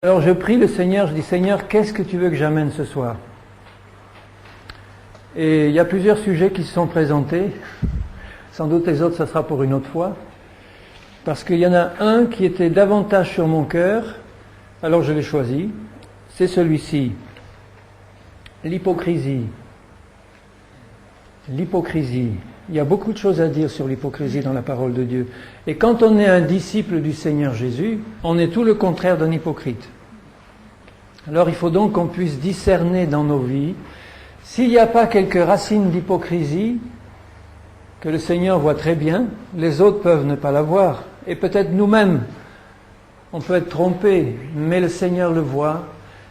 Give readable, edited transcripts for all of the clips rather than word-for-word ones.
Alors je prie le Seigneur, je dis Seigneur, qu'est-ce que tu veux que j'amène ce soir? Et il y a plusieurs sujets qui se sont présentés. Sans doute les autres, ça sera pour une autre fois. Parce qu'il y en a un qui était davantage sur mon cœur, alors je l'ai choisi. C'est celui-ci. L'hypocrisie. L'hypocrisie. Il y a beaucoup de choses à dire sur l'hypocrisie dans la parole de Dieu. Et quand on est un disciple du Seigneur Jésus, on est tout le contraire d'un hypocrite. Alors il faut donc qu'on puisse discerner dans nos vies, s'il n'y a pas quelques racines d'hypocrisie, que le Seigneur voit très bien, les autres peuvent ne pas la voir. Et peut-être nous-mêmes, on peut être trompés, mais le Seigneur le voit.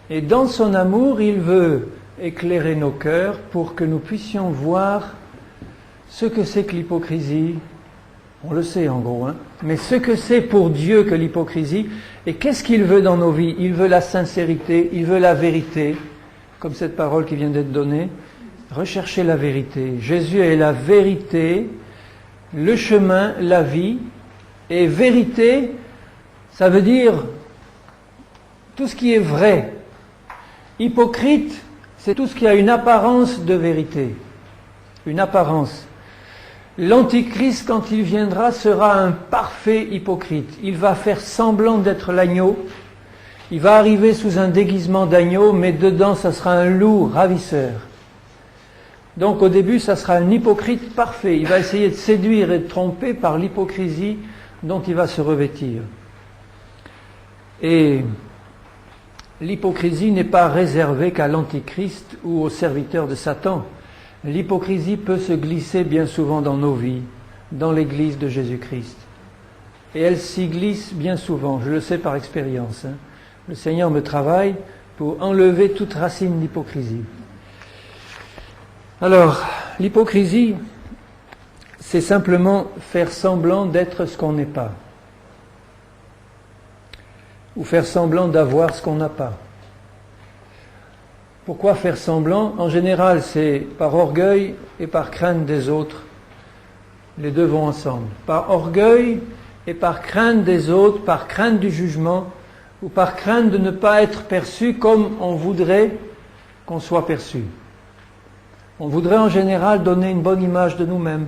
Et dans son amour, il veut éclairer nos cœurs pour que nous puissions voir ce que c'est que l'hypocrisie. On le sait en gros, mais ce que c'est pour Dieu que l'hypocrisie, et qu'est-ce qu'il veut dans nos vies? Il veut la sincérité, il veut la vérité, comme cette parole qui vient d'être donnée. Recherchez la vérité. Jésus est la vérité, le chemin, la vie. Et vérité, ça veut dire tout ce qui est vrai. Hypocrite, c'est tout ce qui a une apparence de vérité. Une apparence. L'Antichrist, quand il viendra, sera un parfait hypocrite. Il va faire semblant d'être l'agneau. Il va arriver sous un déguisement d'agneau, mais dedans, ça sera un loup ravisseur. Donc au début, ça sera un hypocrite parfait. Il va essayer de séduire et de tromper par l'hypocrisie dont il va se revêtir. Et l'hypocrisie n'est pas réservée qu'à l'Antichrist ou aux serviteurs de Satan. L'hypocrisie peut se glisser bien souvent dans nos vies, dans l'Église de Jésus-Christ. Et elle s'y glisse bien souvent, je le sais par expérience. Le Seigneur me travaille pour enlever toute racine d'hypocrisie. Alors, l'hypocrisie, c'est simplement faire semblant d'être ce qu'on n'est pas. Ou faire semblant d'avoir ce qu'on n'a pas. Pourquoi faire semblant? En général, c'est par orgueil et par crainte des autres. Les deux vont ensemble. Par orgueil et par crainte des autres, par crainte du jugement, ou par crainte de ne pas être perçu comme on voudrait qu'on soit perçu. On voudrait en général donner une bonne image de nous-mêmes.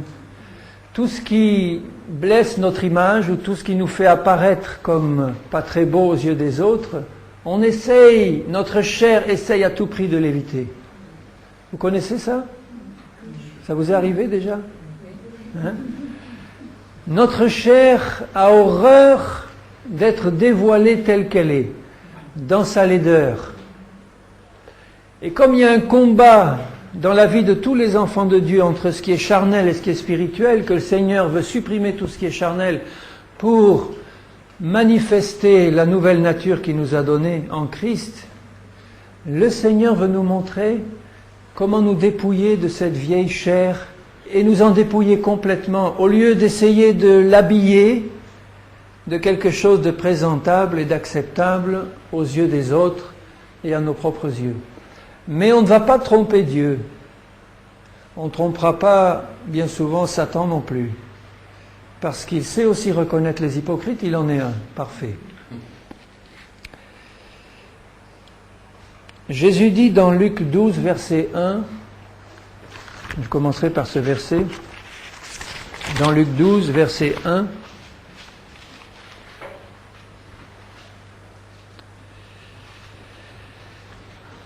Tout ce qui blesse notre image ou tout ce qui nous fait apparaître comme pas très beau aux yeux des autres, on essaye, notre chair essaye à tout prix de l'éviter. Vous connaissez ça? Ça vous est arrivé déjà? Notre chair a horreur d'être dévoilée telle qu'elle est, dans sa laideur. Et comme il y a un combat dans la vie de tous les enfants de Dieu entre ce qui est charnel et ce qui est spirituel, que le Seigneur veut supprimer tout ce qui est charnel pour manifester la nouvelle nature qu'il nous a donnée en Christ, le Seigneur veut nous montrer comment nous dépouiller de cette vieille chair et nous en dépouiller complètement, au lieu d'essayer de l'habiller de quelque chose de présentable et d'acceptable aux yeux des autres et à nos propres yeux. Mais on ne va pas tromper Dieu. On ne trompera pas bien souvent Satan non plus. Parce qu'il sait aussi reconnaître les hypocrites, il en est un, parfait. Jésus dit dans Luc 12, verset 1, je commencerai par ce verset, dans Luc 12, verset 1,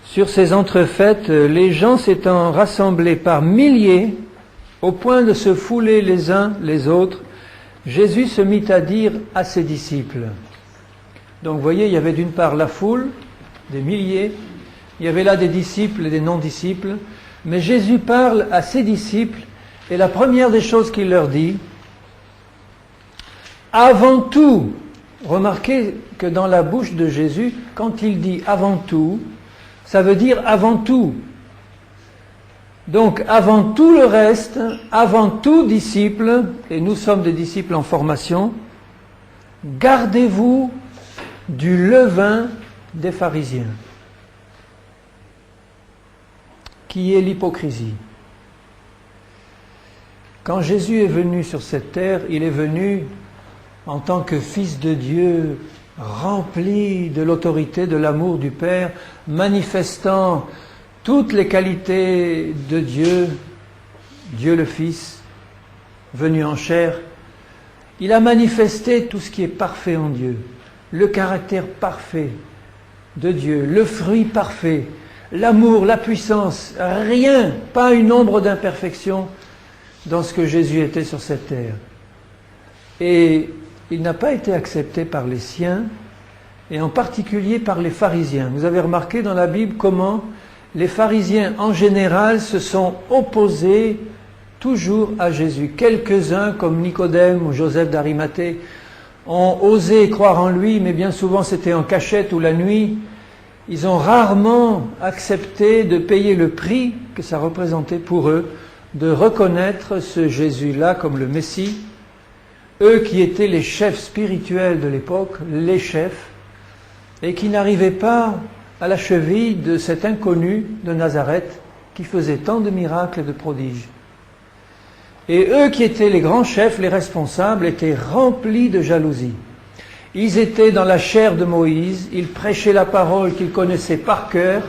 sur ces entrefaites, les gens s'étant rassemblés par milliers, au point de se fouler les uns les autres, Jésus se mit à dire à ses disciples. Donc vous voyez, il y avait d'une part la foule, des milliers, il y avait là des disciples et des non-disciples, mais Jésus parle à ses disciples, et la première des choses qu'il leur dit, avant tout, remarquez que dans la bouche de Jésus, quand il dit avant tout, ça veut dire avant tout. Donc, avant tout le reste, avant tout disciple, et nous sommes des disciples en formation, gardez-vous du levain des pharisiens, qui est l'hypocrisie. Quand Jésus est venu sur cette terre, il est venu en tant que Fils de Dieu, rempli de l'autorité, de l'amour du Père, manifestant toutes les qualités de Dieu, Dieu le Fils, venu en chair. Il a manifesté tout ce qui est parfait en Dieu, le caractère parfait de Dieu, le fruit parfait, l'amour, la puissance, rien, pas une ombre d'imperfection dans ce que Jésus était sur cette terre. Et il n'a pas été accepté par les siens, et en particulier par les pharisiens. Vous avez remarqué dans la Bible comment les pharisiens en général se sont opposés toujours à Jésus. Quelques-uns, comme Nicodème ou Joseph d'Arimathée, ont osé croire en lui, mais bien souvent c'était en cachette ou la nuit. Ils ont rarement accepté de payer le prix que ça représentait pour eux, de reconnaître ce Jésus-là comme le Messie. Eux qui étaient les chefs spirituels de l'époque, les chefs, et qui n'arrivaient pas à la cheville de cet inconnu de Nazareth qui faisait tant de miracles et de prodiges. Et eux qui étaient les grands chefs, les responsables, étaient remplis de jalousie. Ils étaient dans la chair de Moïse, ils prêchaient la parole qu'ils connaissaient par cœur,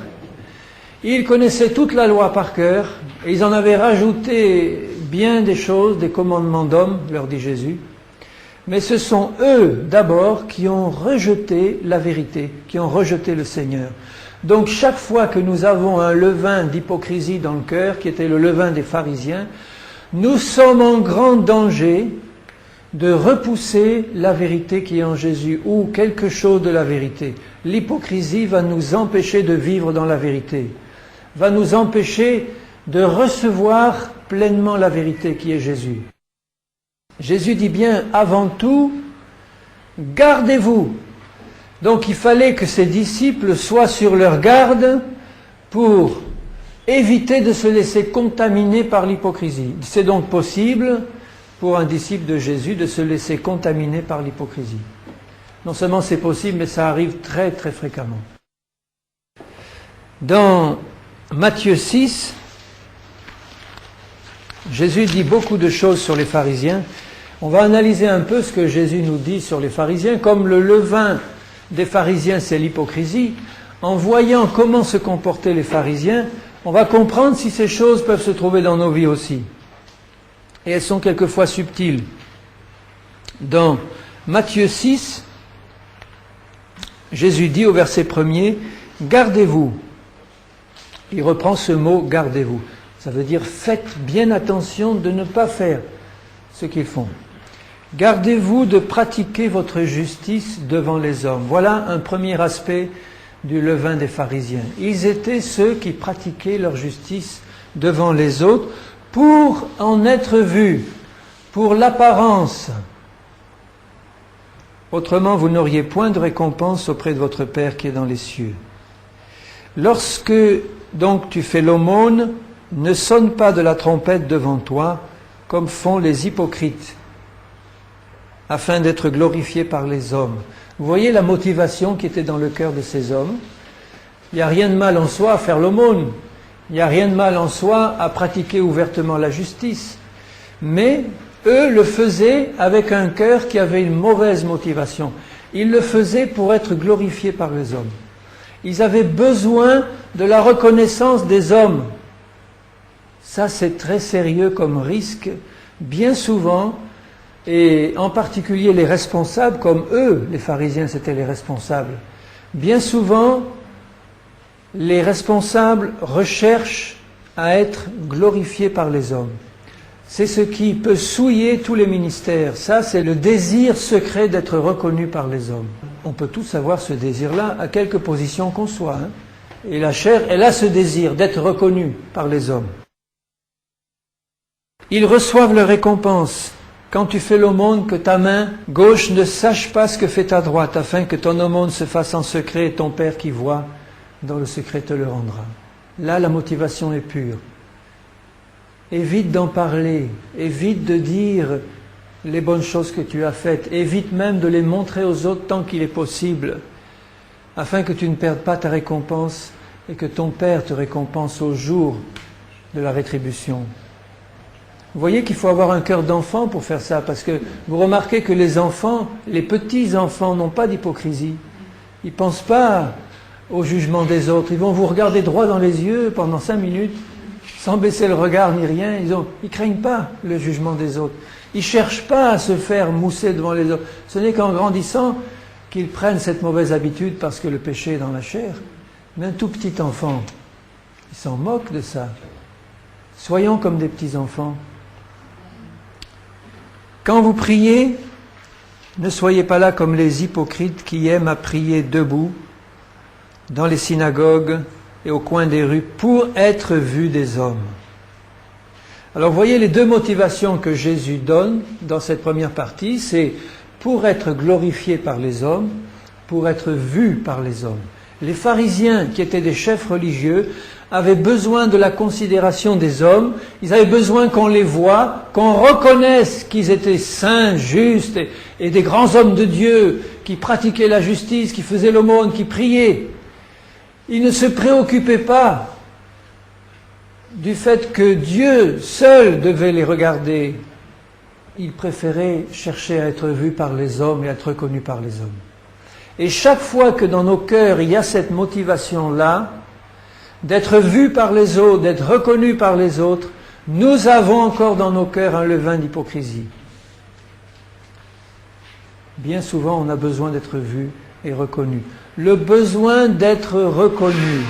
ils connaissaient toute la loi par cœur, et ils en avaient rajouté bien des choses, des commandements d'hommes, leur dit Jésus. Mais ce sont eux d'abord qui ont rejeté la vérité, qui ont rejeté le Seigneur. Donc chaque fois que nous avons un levain d'hypocrisie dans le cœur, qui était le levain des pharisiens, nous sommes en grand danger de repousser la vérité qui est en Jésus, ou quelque chose de la vérité. L'hypocrisie va nous empêcher de vivre dans la vérité, va nous empêcher de recevoir pleinement la vérité qui est Jésus. Jésus dit bien, avant tout, gardez-vous. Donc il fallait que ses disciples soient sur leur garde pour éviter de se laisser contaminer par l'hypocrisie. C'est donc possible pour un disciple de Jésus de se laisser contaminer par l'hypocrisie. Non seulement c'est possible, mais ça arrive très très fréquemment. Dans Matthieu 6, Jésus dit beaucoup de choses sur les pharisiens. On va analyser un peu ce que Jésus nous dit sur les pharisiens. Comme le levain des pharisiens, c'est l'hypocrisie, en voyant comment se comportaient les pharisiens, on va comprendre si ces choses peuvent se trouver dans nos vies aussi. Et elles sont quelquefois subtiles. Dans Matthieu 6, Jésus dit au verset 1er, « Gardez-vous ». Il reprend ce mot « gardez-vous ». Ça veut dire « faites bien attention de ne pas faire ce qu'ils font ». Gardez-vous de pratiquer votre justice devant les hommes. Voilà un premier aspect du levain des pharisiens. Ils étaient ceux qui pratiquaient leur justice devant les autres pour en être vus, pour l'apparence. Autrement, vous n'auriez point de récompense auprès de votre Père qui est dans les cieux. Lorsque donc tu fais l'aumône, ne sonne pas de la trompette devant toi, comme font les hypocrites, afin d'être glorifiés par les hommes. Vous voyez la motivation qui était dans le cœur de ces hommes. Il n'y a rien de mal en soi à faire l'aumône. Il n'y a rien de mal en soi à pratiquer ouvertement la justice. Mais eux le faisaient avec un cœur qui avait une mauvaise motivation. Ils le faisaient pour être glorifiés par les hommes. Ils avaient besoin de la reconnaissance des hommes. Ça, c'est très sérieux comme risque. Bien souvent, et en particulier les responsables, comme eux, les pharisiens, c'étaient les responsables. Bien souvent, les responsables recherchent à être glorifiés par les hommes. C'est ce qui peut souiller tous les ministères. Ça, c'est le désir secret d'être reconnu par les hommes. On peut tous avoir ce désir-là, à quelque position qu'on soit. Hein. Et la chair, elle a ce désir d'être reconnue par les hommes. Ils reçoivent leur récompense. Quand tu fais l'aumône, que ta main gauche ne sache pas ce que fait ta droite, afin que ton aumône se fasse en secret, et ton Père qui voit dans le secret te le rendra. Là, la motivation est pure. Évite d'en parler, évite de dire les bonnes choses que tu as faites, évite même de les montrer aux autres tant qu'il est possible, afin que tu ne perdes pas ta récompense et que ton Père te récompense au jour de la rétribution. Vous voyez qu'il faut avoir un cœur d'enfant pour faire ça, parce que vous remarquez que les enfants, les petits-enfants n'ont pas d'hypocrisie. Ils ne pensent pas au jugement des autres. Ils vont vous regarder droit dans les yeux pendant 5 minutes, sans baisser le regard ni rien. Ils craignent pas le jugement des autres. Ils ne cherchent pas à se faire mousser devant les autres. Ce n'est qu'en grandissant qu'ils prennent cette mauvaise habitude parce que le péché est dans la chair. Mais un tout petit enfant, il s'en moque de ça. Soyons comme des petits enfants. Quand vous priez, ne soyez pas là comme les hypocrites qui aiment à prier debout dans les synagogues et au coin des rues pour être vus des hommes. Alors vous voyez les deux motivations que Jésus donne dans cette première partie, c'est pour être glorifié par les hommes, pour être vu par les hommes. Les pharisiens, qui étaient des chefs religieux, avaient besoin de la considération des hommes, ils avaient besoin qu'on les voie, qu'on reconnaisse qu'ils étaient saints, justes et des grands hommes de Dieu, qui pratiquaient la justice, qui faisaient l'aumône, qui priaient. Ils ne se préoccupaient pas du fait que Dieu seul devait les regarder. Ils préféraient chercher à être vus par les hommes et à être reconnus par les hommes. Et chaque fois que dans nos cœurs il y a cette motivation-là, d'être vus par les autres, d'être reconnus par les autres, nous avons encore dans nos cœurs un levain d'hypocrisie. Bien souvent, on a besoin d'être vu et reconnu. Le besoin d'être reconnu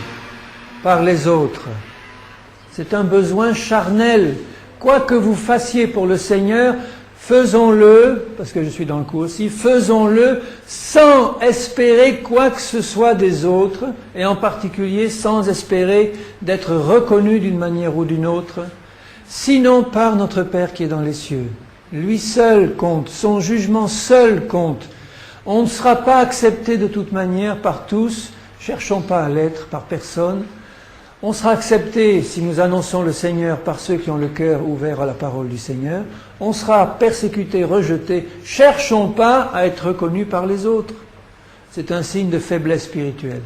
par les autres, c'est un besoin charnel. Quoi que vous fassiez pour le Seigneur, faisons-le, parce que je suis dans le coup aussi, faisons-le sans espérer quoi que ce soit des autres, et en particulier sans espérer d'être reconnu d'une manière ou d'une autre, sinon par notre Père qui est dans les cieux. Lui seul compte, son jugement seul compte. On ne sera pas accepté de toute manière par tous, cherchons pas à l'être par personne. On sera accepté, si nous annonçons le Seigneur, par ceux qui ont le cœur ouvert à la parole du Seigneur. On sera persécuté, rejeté. Cherchons pas à être reconnus par les autres. C'est un signe de faiblesse spirituelle,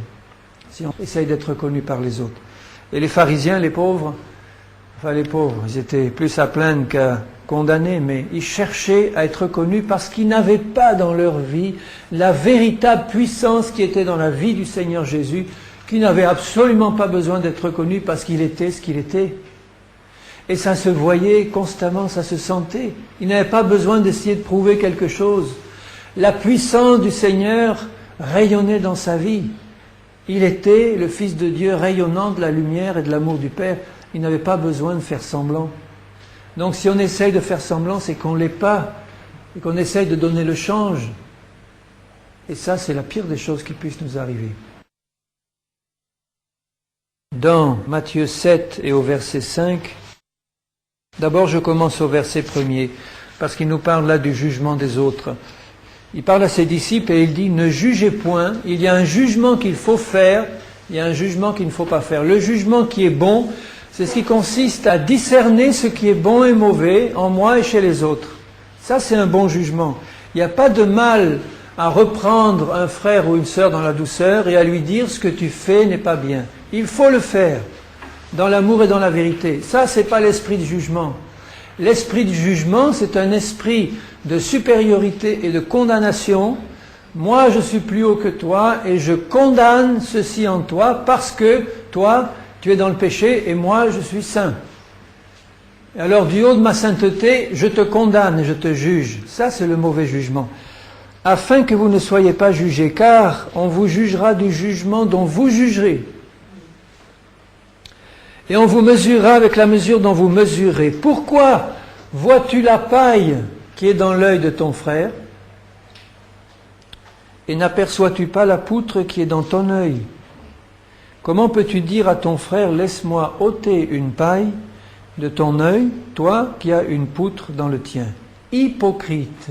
si on essaye d'être reconnu par les autres. Et les pharisiens, les pauvres, ils étaient plus à plaindre qu'à condamner, mais ils cherchaient à être reconnus parce qu'ils n'avaient pas dans leur vie la véritable puissance qui était dans la vie du Seigneur Jésus, qui n'avait absolument pas besoin d'être reconnu parce qu'il était ce qu'il était. Et ça se voyait constamment, ça se sentait. Il n'avait pas besoin d'essayer de prouver quelque chose. La puissance du Seigneur rayonnait dans sa vie. Il était le Fils de Dieu rayonnant de la lumière et de l'amour du Père. Il n'avait pas besoin de faire semblant. Donc si on essaye de faire semblant, c'est qu'on ne l'est pas, et qu'on essaye de donner le change. Et ça, c'est la pire des choses qui puissent nous arriver. Dans Matthieu 7 et au verset 5, d'abord je commence au verset 1er, parce qu'il nous parle là du jugement des autres. Il parle à ses disciples et il dit « Ne jugez point, il y a un jugement qu'il faut faire, il y a un jugement qu'il ne faut pas faire. Le jugement qui est bon, c'est ce qui consiste à discerner ce qui est bon et mauvais en moi et chez les autres. Ça, c'est un bon jugement. Il n'y a pas de mal à reprendre un frère ou une sœur dans la douceur et à lui dire « Ce que tu fais n'est pas bien ». Il faut le faire, dans l'amour et dans la vérité. Ça, c'est pas l'esprit de jugement. L'esprit de jugement, c'est un esprit de supériorité et de condamnation. Moi, je suis plus haut que toi et je condamne ceci en toi parce que toi, tu es dans le péché et moi, je suis saint. Et alors, du haut de ma sainteté, je te condamne et je te juge. Ça, c'est le mauvais jugement. Afin que vous ne soyez pas jugés, car on vous jugera du jugement dont vous jugerez. Et on vous mesurera avec la mesure dont vous mesurez. Pourquoi vois-tu la paille qui est dans l'œil de ton frère et n'aperçois-tu pas la poutre qui est dans ton œil? Comment peux-tu dire à ton frère, laisse-moi ôter une paille de ton œil, toi qui as une poutre dans le tien? Hypocrite!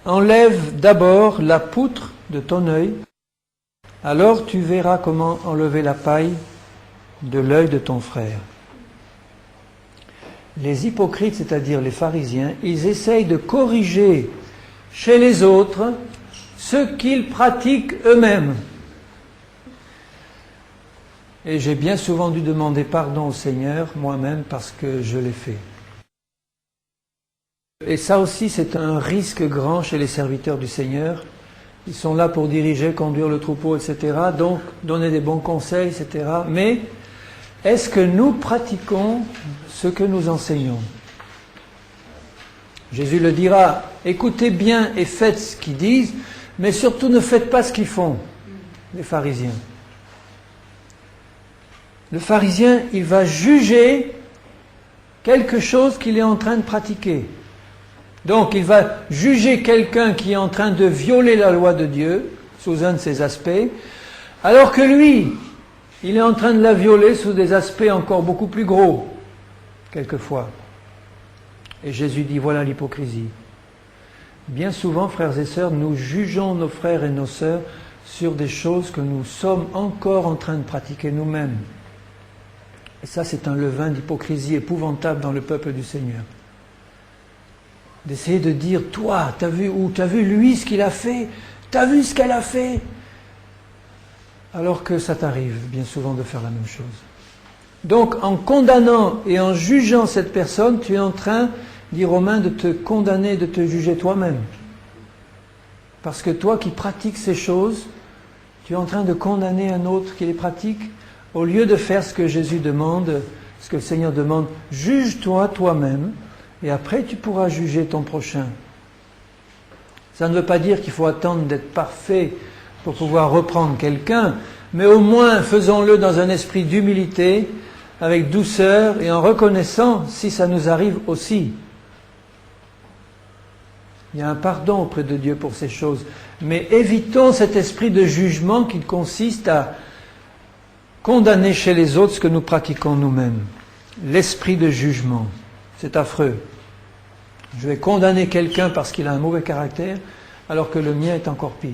Enlève d'abord la poutre de ton œil, alors tu verras comment enlever la paille de l'œil de ton frère. Les hypocrites, c'est-à-dire les pharisiens, ils essayent de corriger chez les autres ce qu'ils pratiquent eux-mêmes. Et j'ai bien souvent dû demander pardon au Seigneur, moi-même, parce que je l'ai fait. Et ça aussi, c'est un risque grand chez les serviteurs du Seigneur. Ils sont là pour diriger, conduire le troupeau, etc. Donc, donner des bons conseils, etc. Mais, est-ce que nous pratiquons ce que nous enseignons? Jésus le dira, écoutez bien et faites ce qu'ils disent, mais surtout ne faites pas ce qu'ils font, les pharisiens. Le pharisien, il va juger quelque chose qu'il est en train de pratiquer. Donc, il va juger quelqu'un qui est en train de violer la loi de Dieu, sous un de ses aspects, alors que lui, il est en train de la violer sous des aspects encore beaucoup plus gros, quelquefois. Et Jésus dit, voilà l'hypocrisie. Bien souvent, frères et sœurs, nous jugeons nos frères et nos sœurs sur des choses que nous sommes encore en train de pratiquer nous-mêmes. Et ça, c'est un levain d'hypocrisie épouvantable dans le peuple du Seigneur. D'essayer de dire, toi, t'as vu lui ce qu'il a fait, t'as vu ce qu'elle a fait, alors que ça t'arrive bien souvent de faire la même chose. Donc, en condamnant et en jugeant cette personne, tu es en train, dit Romain, de te condamner, de te juger toi-même. Parce que toi qui pratiques ces choses, tu es en train de condamner un autre qui les pratique, au lieu de faire ce que Jésus demande, ce que le Seigneur demande, juge-toi toi-même, et après tu pourras juger ton prochain. Ça ne veut pas dire qu'il faut attendre d'être parfait pour pouvoir reprendre quelqu'un, mais au moins faisons-le dans un esprit d'humilité, avec douceur et en reconnaissant si ça nous arrive aussi. Il y a un pardon auprès de Dieu pour ces choses, mais évitons cet esprit de jugement qui consiste à condamner chez les autres ce que nous pratiquons nous-mêmes. L'esprit de jugement, c'est affreux. Je vais condamner quelqu'un parce qu'il a un mauvais caractère, alors que le mien est encore pire.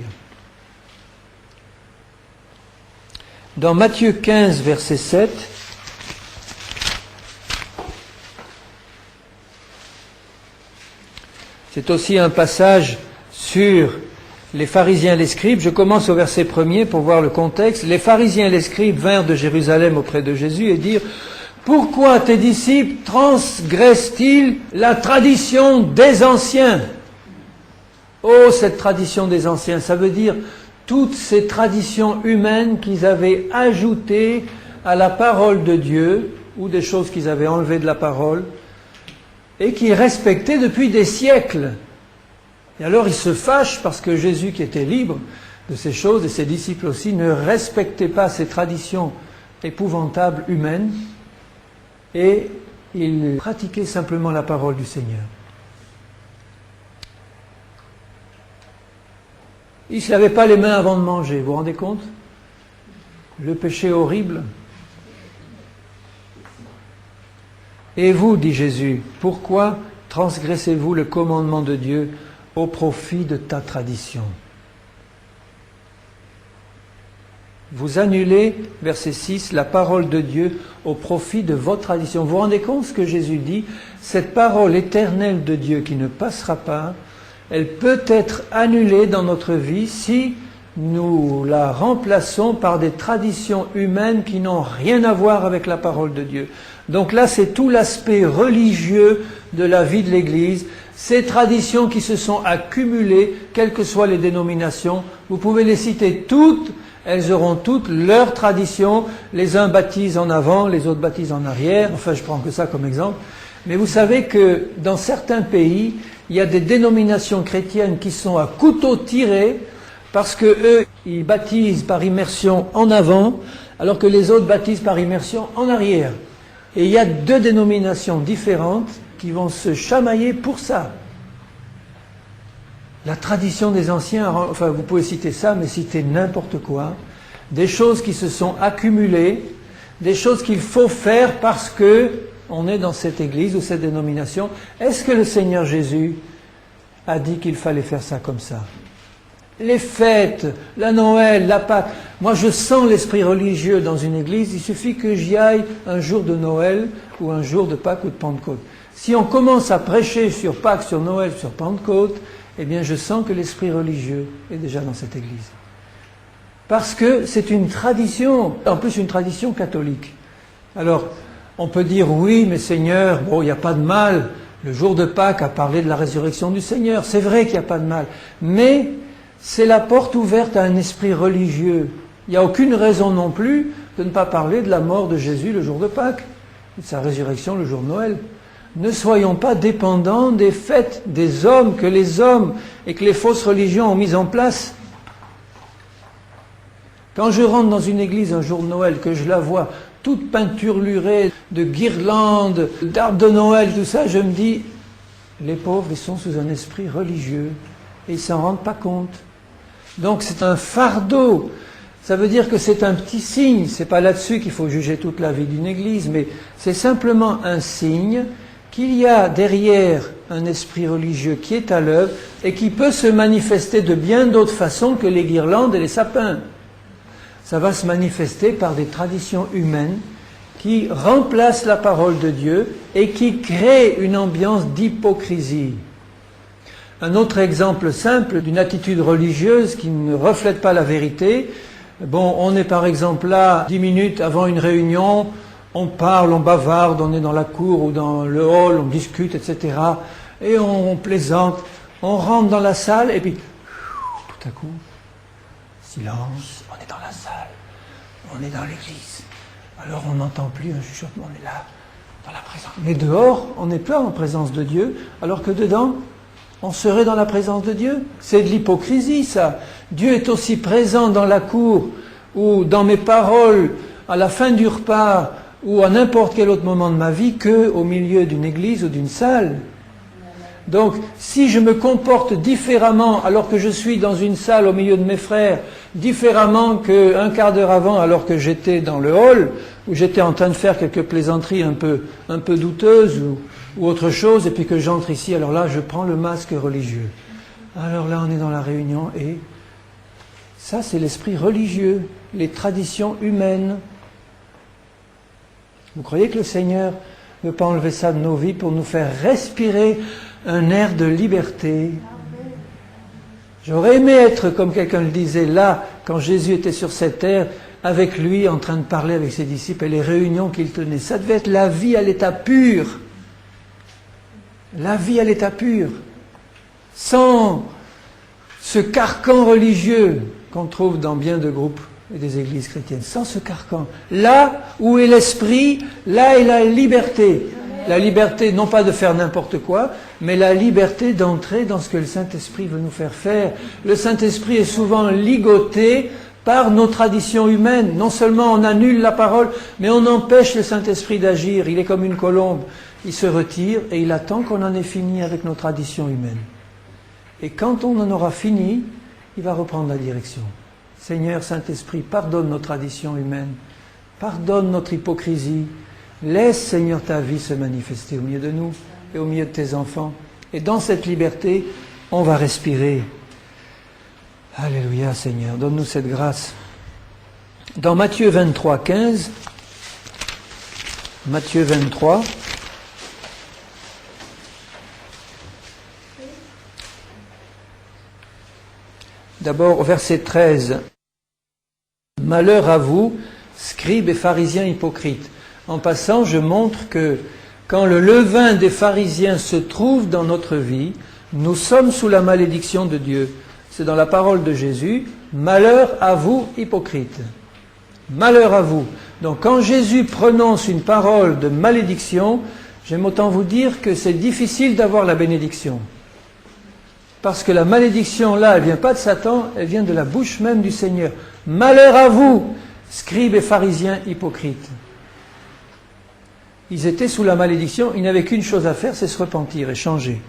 Dans Matthieu 15, verset 7, c'est aussi un passage sur les pharisiens et les scribes. Je commence au verset 1er pour voir le contexte. Les pharisiens et les scribes vinrent de Jérusalem auprès de Jésus et dirent, « Pourquoi tes disciples transgressent-ils la tradition des anciens ?» Oh, cette tradition des anciens, ça veut dire toutes ces traditions humaines qu'ils avaient ajoutées à la parole de Dieu, ou des choses qu'ils avaient enlevées de la parole, et qu'ils respectaient depuis des siècles. Et alors ils se fâchent parce que Jésus, qui était libre de ces choses, et ses disciples aussi, ne respectaient pas ces traditions épouvantables humaines, et ils pratiquaient simplement la parole du Seigneur. Ils ne se lavaient pas les mains avant de manger, vous vous rendez compte? Le péché horrible. Et vous, dit Jésus, pourquoi transgressez-vous le commandement de Dieu au profit de ta tradition? Vous annulez, verset 6, la parole de Dieu au profit de votre tradition. Vous vous rendez compte ce que Jésus dit? Cette parole éternelle de Dieu qui ne passera pas, elle peut être annulée dans notre vie si nous la remplaçons par des traditions humaines qui n'ont rien à voir avec la parole de Dieu. Donc là, c'est tout l'aspect religieux de la vie de l'Église, ces traditions qui se sont accumulées, quelles que soient les dénominations. Vous pouvez les citer toutes, elles auront toutes leurs traditions. Les uns baptisent en avant, les autres baptisent en arrière. Enfin, je prends que ça comme exemple. Mais vous savez que dans certains pays, il y a des dénominations chrétiennes qui sont à couteau tiré parce que eux, ils baptisent par immersion en avant, alors que les autres baptisent par immersion en arrière. Et il y a deux dénominations différentes qui vont se chamailler pour ça. La tradition des anciens, enfin vous pouvez citer ça, mais citer n'importe quoi. Des choses qui se sont accumulées, des choses qu'il faut faire parce que on est dans cette église ou cette dénomination. Est-ce que le Seigneur Jésus a dit qu'il fallait faire ça comme ça? Les fêtes, la Noël, la Pâque. Moi, je sens l'esprit religieux dans une église. Il suffit que j'y aille un jour de Noël ou un jour de Pâques ou de Pentecôte. Si on commence à prêcher sur Pâques, sur Noël, sur Pentecôte, eh bien, je sens que l'esprit religieux est déjà dans cette église. Parce que c'est une tradition, en plus une tradition catholique. Alors, on peut dire, oui, mais Seigneur, bon, il n'y a pas de mal. Le jour de Pâques a parlé de la résurrection du Seigneur. C'est vrai qu'il n'y a pas de mal. Mais c'est la porte ouverte à un esprit religieux. Il n'y a aucune raison non plus de ne pas parler de la mort de Jésus le jour de Pâques, de sa résurrection le jour de Noël. Ne soyons pas dépendants des fêtes des hommes que les hommes et que les fausses religions ont mises en place. Quand je rentre dans une église un jour de Noël, que je la vois toute peinturlurée de guirlandes, d'arbres de Noël, tout ça, je me dis, les pauvres, ils sont sous un esprit religieux et ils ne s'en rendent pas compte. Donc c'est un fardeau. Ça veut dire que c'est un petit signe. C'est pas là-dessus qu'il faut juger toute la vie d'une église, mais c'est simplement un signe qu'il y a derrière un esprit religieux qui est à l'œuvre et qui peut se manifester de bien d'autres façons que les guirlandes et les sapins. Ça va se manifester par des traditions humaines qui remplacent la parole de Dieu et qui créent une ambiance d'hypocrisie. Un autre exemple simple d'une attitude religieuse qui ne reflète pas la vérité. Bon, on est par exemple là 10 minutes avant une réunion, on parle, on bavarde, on est dans la cour ou dans le hall, on discute, etc. Et on plaisante, on rentre dans la salle et puis tout à coup, silence, on est dans la salle, on est dans l'église. Alors on n'entend plus un chuchotement, on est là, dans la présence. Mais dehors, on n'est pas en présence de Dieu, alors que dedans, on serait dans la présence de Dieu. C'est de l'hypocrisie, ça. Dieu est aussi présent dans la cour ou dans mes paroles à la fin du repas ou à n'importe quel autre moment de ma vie qu'au milieu d'une église ou d'une salle. Donc, si je me comporte différemment alors que je suis dans une salle au milieu de mes frères, différemment qu'un quart d'heure avant alors que j'étais dans le hall, où j'étais en train de faire quelques plaisanteries un peu douteuses ou autre chose, et puis que j'entre ici, alors là, je prends le masque religieux. Alors là, on est dans la réunion et ça, c'est l'esprit religieux, les traditions humaines. Vous croyez que le Seigneur ne veut pas enlever ça de nos vies pour nous faire respirer un air de liberté? J'aurais aimé être, comme quelqu'un le disait, là, quand Jésus était sur cette terre, avec lui, en train de parler avec ses disciples et les réunions qu'il tenait. Ça devait être la vie à l'état pur. La vie à l'état pur. Sans ce carcan religieux qu'on trouve dans bien de groupes et des églises chrétiennes. Sans ce carcan. Là où est l'esprit, là est la liberté. La liberté, non pas de faire n'importe quoi, mais la liberté d'entrer dans ce que le Saint-Esprit veut nous faire faire. Le Saint-Esprit est souvent ligoté par nos traditions humaines. Non seulement on annule la parole, mais on empêche le Saint-Esprit d'agir. Il est comme une colombe. Il se retire et il attend qu'on en ait fini avec nos traditions humaines. Et quand on en aura fini, il va reprendre la direction. Seigneur Saint-Esprit, pardonne nos traditions humaines, pardonne notre hypocrisie, laisse Seigneur ta vie se manifester au milieu de nous et au milieu de tes enfants. Et dans cette liberté, on va respirer. Alléluia Seigneur, donne-nous cette grâce. Dans Matthieu 23, 15, Matthieu 23, d'abord au verset 13, « Malheur à vous, scribes et pharisiens hypocrites. » En passant, je montre que quand le levain des pharisiens se trouve dans notre vie, nous sommes sous la malédiction de Dieu. C'est dans la parole de Jésus, « Malheur à vous, hypocrites. » Malheur à vous. Donc quand Jésus prononce une parole de malédiction, j'aime autant vous dire que c'est difficile d'avoir la bénédiction. Parce que la malédiction, là, elle ne vient pas de Satan, elle vient de la bouche même du Seigneur. Malheur à vous, scribes et pharisiens hypocrites. Ils étaient sous la malédiction, ils n'avaient qu'une chose à faire, c'est se repentir et changer.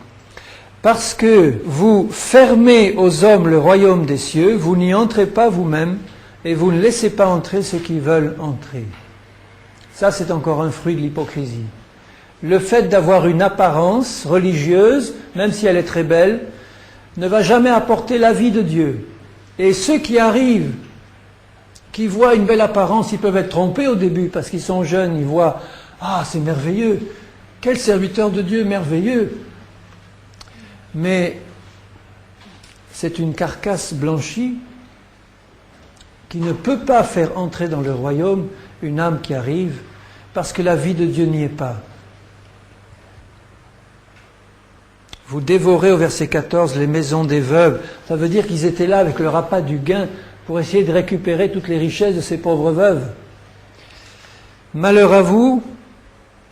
Parce que vous fermez aux hommes le royaume des cieux, vous n'y entrez pas vous-même, et vous ne laissez pas entrer ceux qui veulent entrer. Ça, c'est encore un fruit de l'hypocrisie. Le fait d'avoir une apparence religieuse, même si elle est très belle, ne va jamais apporter la vie de Dieu. Et ceux qui arrivent, qui voient une belle apparence, ils peuvent être trompés au début, parce qu'ils sont jeunes, ils voient « Ah, c'est merveilleux, quel serviteur de Dieu merveilleux !» Mais c'est une carcasse blanchie qui ne peut pas faire entrer dans le royaume une âme qui arrive, parce que la vie de Dieu n'y est pas. Vous dévorez, au verset 14, les maisons des veuves. Ça veut dire qu'ils étaient là avec le appât du gain pour essayer de récupérer toutes les richesses de ces pauvres veuves. Malheur à vous,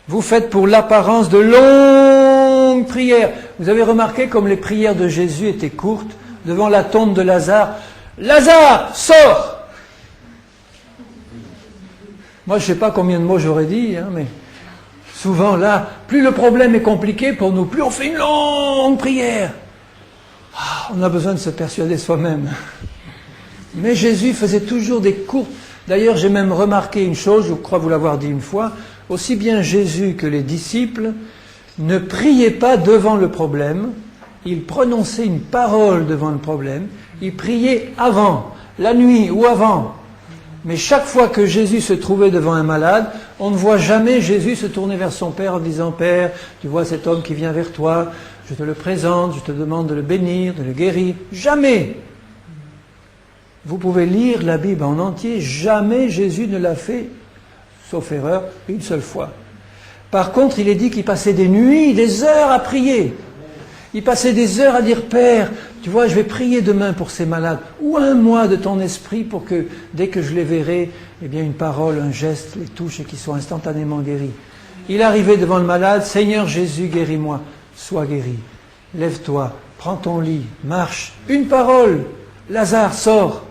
vous faites pour l'apparence de longues prières. Vous avez remarqué comme les prières de Jésus étaient courtes devant la tombe de Lazare. Lazare, sors! Moi, je ne sais pas combien de mots j'aurais dit, mais souvent là, plus le problème est compliqué pour nous, plus on fait une longue prière. On a besoin de se persuader soi-même. Mais Jésus faisait toujours des courtes. D'ailleurs, j'ai même remarqué une chose, je crois vous l'avoir dit une fois, aussi bien Jésus que les disciples ne priaient pas devant le problème, ils prononçaient une parole devant le problème, ils priaient avant, la nuit ou avant. Mais chaque fois que Jésus se trouvait devant un malade, on ne voit jamais Jésus se tourner vers son Père en disant « Père, tu vois cet homme qui vient vers toi, je te le présente, je te demande de le bénir, de le guérir. » Jamais. Vous pouvez lire la Bible en entier, jamais Jésus ne l'a fait, sauf erreur, une seule fois. Par contre, il est dit qu'il passait des nuits, des heures à prier. Il passait des heures à dire « Père, tu vois, je vais prier demain pour ces malades. » Ou un mois de ton esprit pour que, dès que je les verrai, eh bien une parole, un geste les touche et qu'ils soient instantanément guéris. Il arrivait devant le malade « Seigneur Jésus, guéris-moi. » Sois guéri. Lève-toi, prends ton lit, marche. Une parole. Lazare, sort.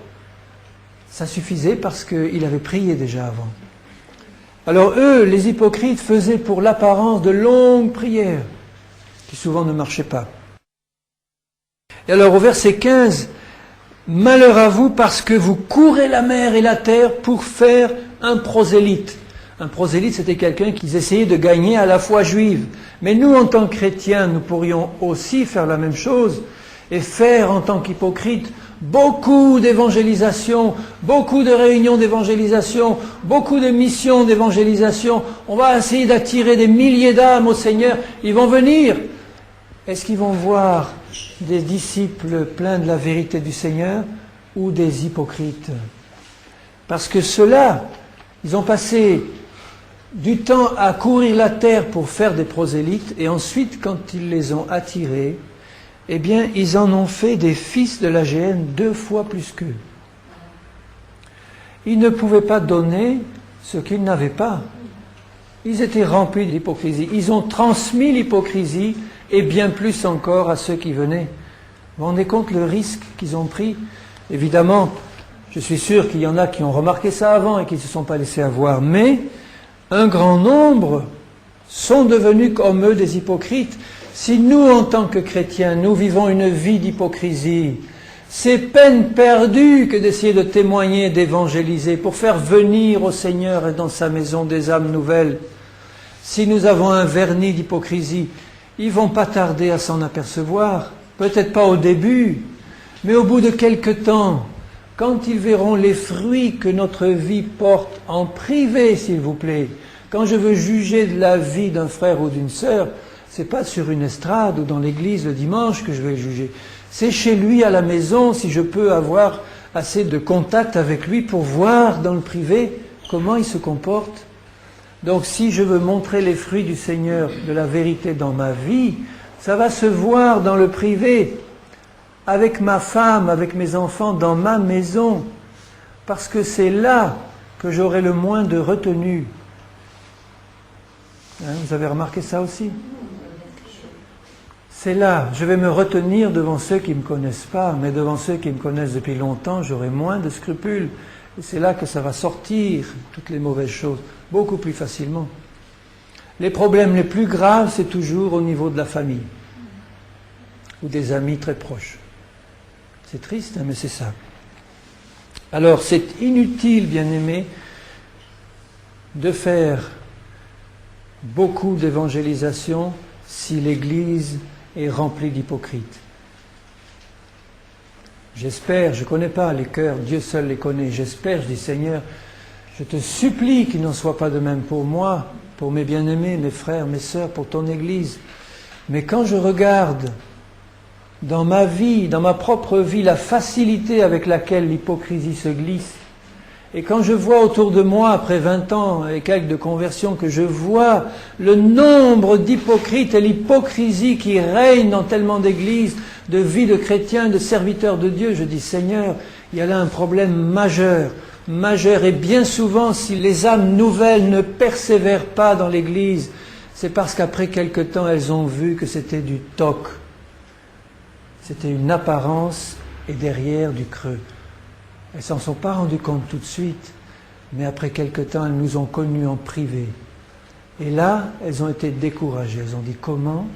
Ça suffisait parce qu'il avait prié déjà avant. Alors eux, les hypocrites, faisaient pour l'apparence de longues prières qui souvent ne marchaient pas. Et alors au verset 15, « Malheur à vous parce que vous courez la mer et la terre pour faire un prosélyte. » Un prosélyte, c'était quelqu'un qui essayait de gagner à la foi juive. Mais nous, en tant que chrétiens, nous pourrions aussi faire la même chose et faire en tant qu'hypocrites beaucoup d'évangélisation, beaucoup de réunions d'évangélisation, beaucoup de missions d'évangélisation. On va essayer d'attirer des milliers d'âmes au Seigneur. Ils vont venir. Est-ce qu'ils vont voir des disciples pleins de la vérité du Seigneur ou des hypocrites? Parce que ceux-là, ils ont passé du temps à courir la terre pour faire des prosélytes et ensuite, quand ils les ont attirés, eh bien, ils en ont fait des fils de la géhenne 2 fois plus qu'eux. Ils ne pouvaient pas donner ce qu'ils n'avaient pas. Ils étaient remplis d'hypocrisie. Ils ont transmis l'hypocrisie et bien plus encore à ceux qui venaient. Vous vous rendez compte le risque qu'ils ont pris? Évidemment, je suis sûr qu'il y en a qui ont remarqué ça avant et qui ne se sont pas laissés avoir, mais un grand nombre sont devenus comme eux des hypocrites. Si nous, en tant que chrétiens, nous vivons une vie d'hypocrisie, c'est peine perdue que d'essayer de témoigner, d'évangéliser, pour faire venir au Seigneur et dans sa maison des âmes nouvelles. Si nous avons un vernis d'hypocrisie, ils vont pas tarder à s'en apercevoir. Peut-être pas au début, mais au bout de quelque temps, quand ils verront les fruits que notre vie porte en privé, s'il vous plaît. Quand je veux juger de la vie d'un frère ou d'une sœur, c'est pas sur une estrade ou dans l'église le dimanche que je vais le juger. C'est chez lui à la maison, si je peux avoir assez de contact avec lui pour voir dans le privé comment il se comporte. Donc si je veux montrer les fruits du Seigneur, de la vérité dans ma vie, ça va se voir dans le privé, avec ma femme, avec mes enfants, dans ma maison, parce que c'est là que j'aurai le moins de retenue. Vous avez remarqué ça aussi? C'est là, je vais me retenir devant ceux qui ne me connaissent pas, mais devant ceux qui me connaissent depuis longtemps, j'aurai moins de scrupules. Et c'est là que ça va sortir, toutes les mauvaises choses, beaucoup plus facilement. Les problèmes les plus graves, c'est toujours au niveau de la famille, ou des amis très proches. C'est triste, mais c'est ça. Alors, c'est inutile, bien-aimés, de faire beaucoup d'évangélisation si l'Église est remplie d'hypocrites. J'espère, je ne connais pas les cœurs, Dieu seul les connaît, j'espère, je dis Seigneur, je te supplie qu'il n'en soit pas de même pour moi, pour mes bien-aimés, mes frères, mes sœurs, pour ton Église. Mais quand je regarde dans ma vie, dans ma propre vie, la facilité avec laquelle l'hypocrisie se glisse, Et quand je vois autour de moi, après 20 ans et quelques de conversion, que je vois le nombre d'hypocrites et l'hypocrisie qui règne dans tellement d'églises, de vie de chrétiens, de serviteurs de Dieu, je dis Seigneur, il y a là un problème majeur, majeur. Et bien souvent, si les âmes nouvelles ne persévèrent pas dans l'église, c'est parce qu'après quelque temps, elles ont vu que c'était du toc. C'était une apparence et derrière du creux. Elles ne s'en sont pas rendues compte tout de suite, mais après quelque temps, elles nous ont connus en privé. Et là, elles ont été découragées. Elles ont dit, comment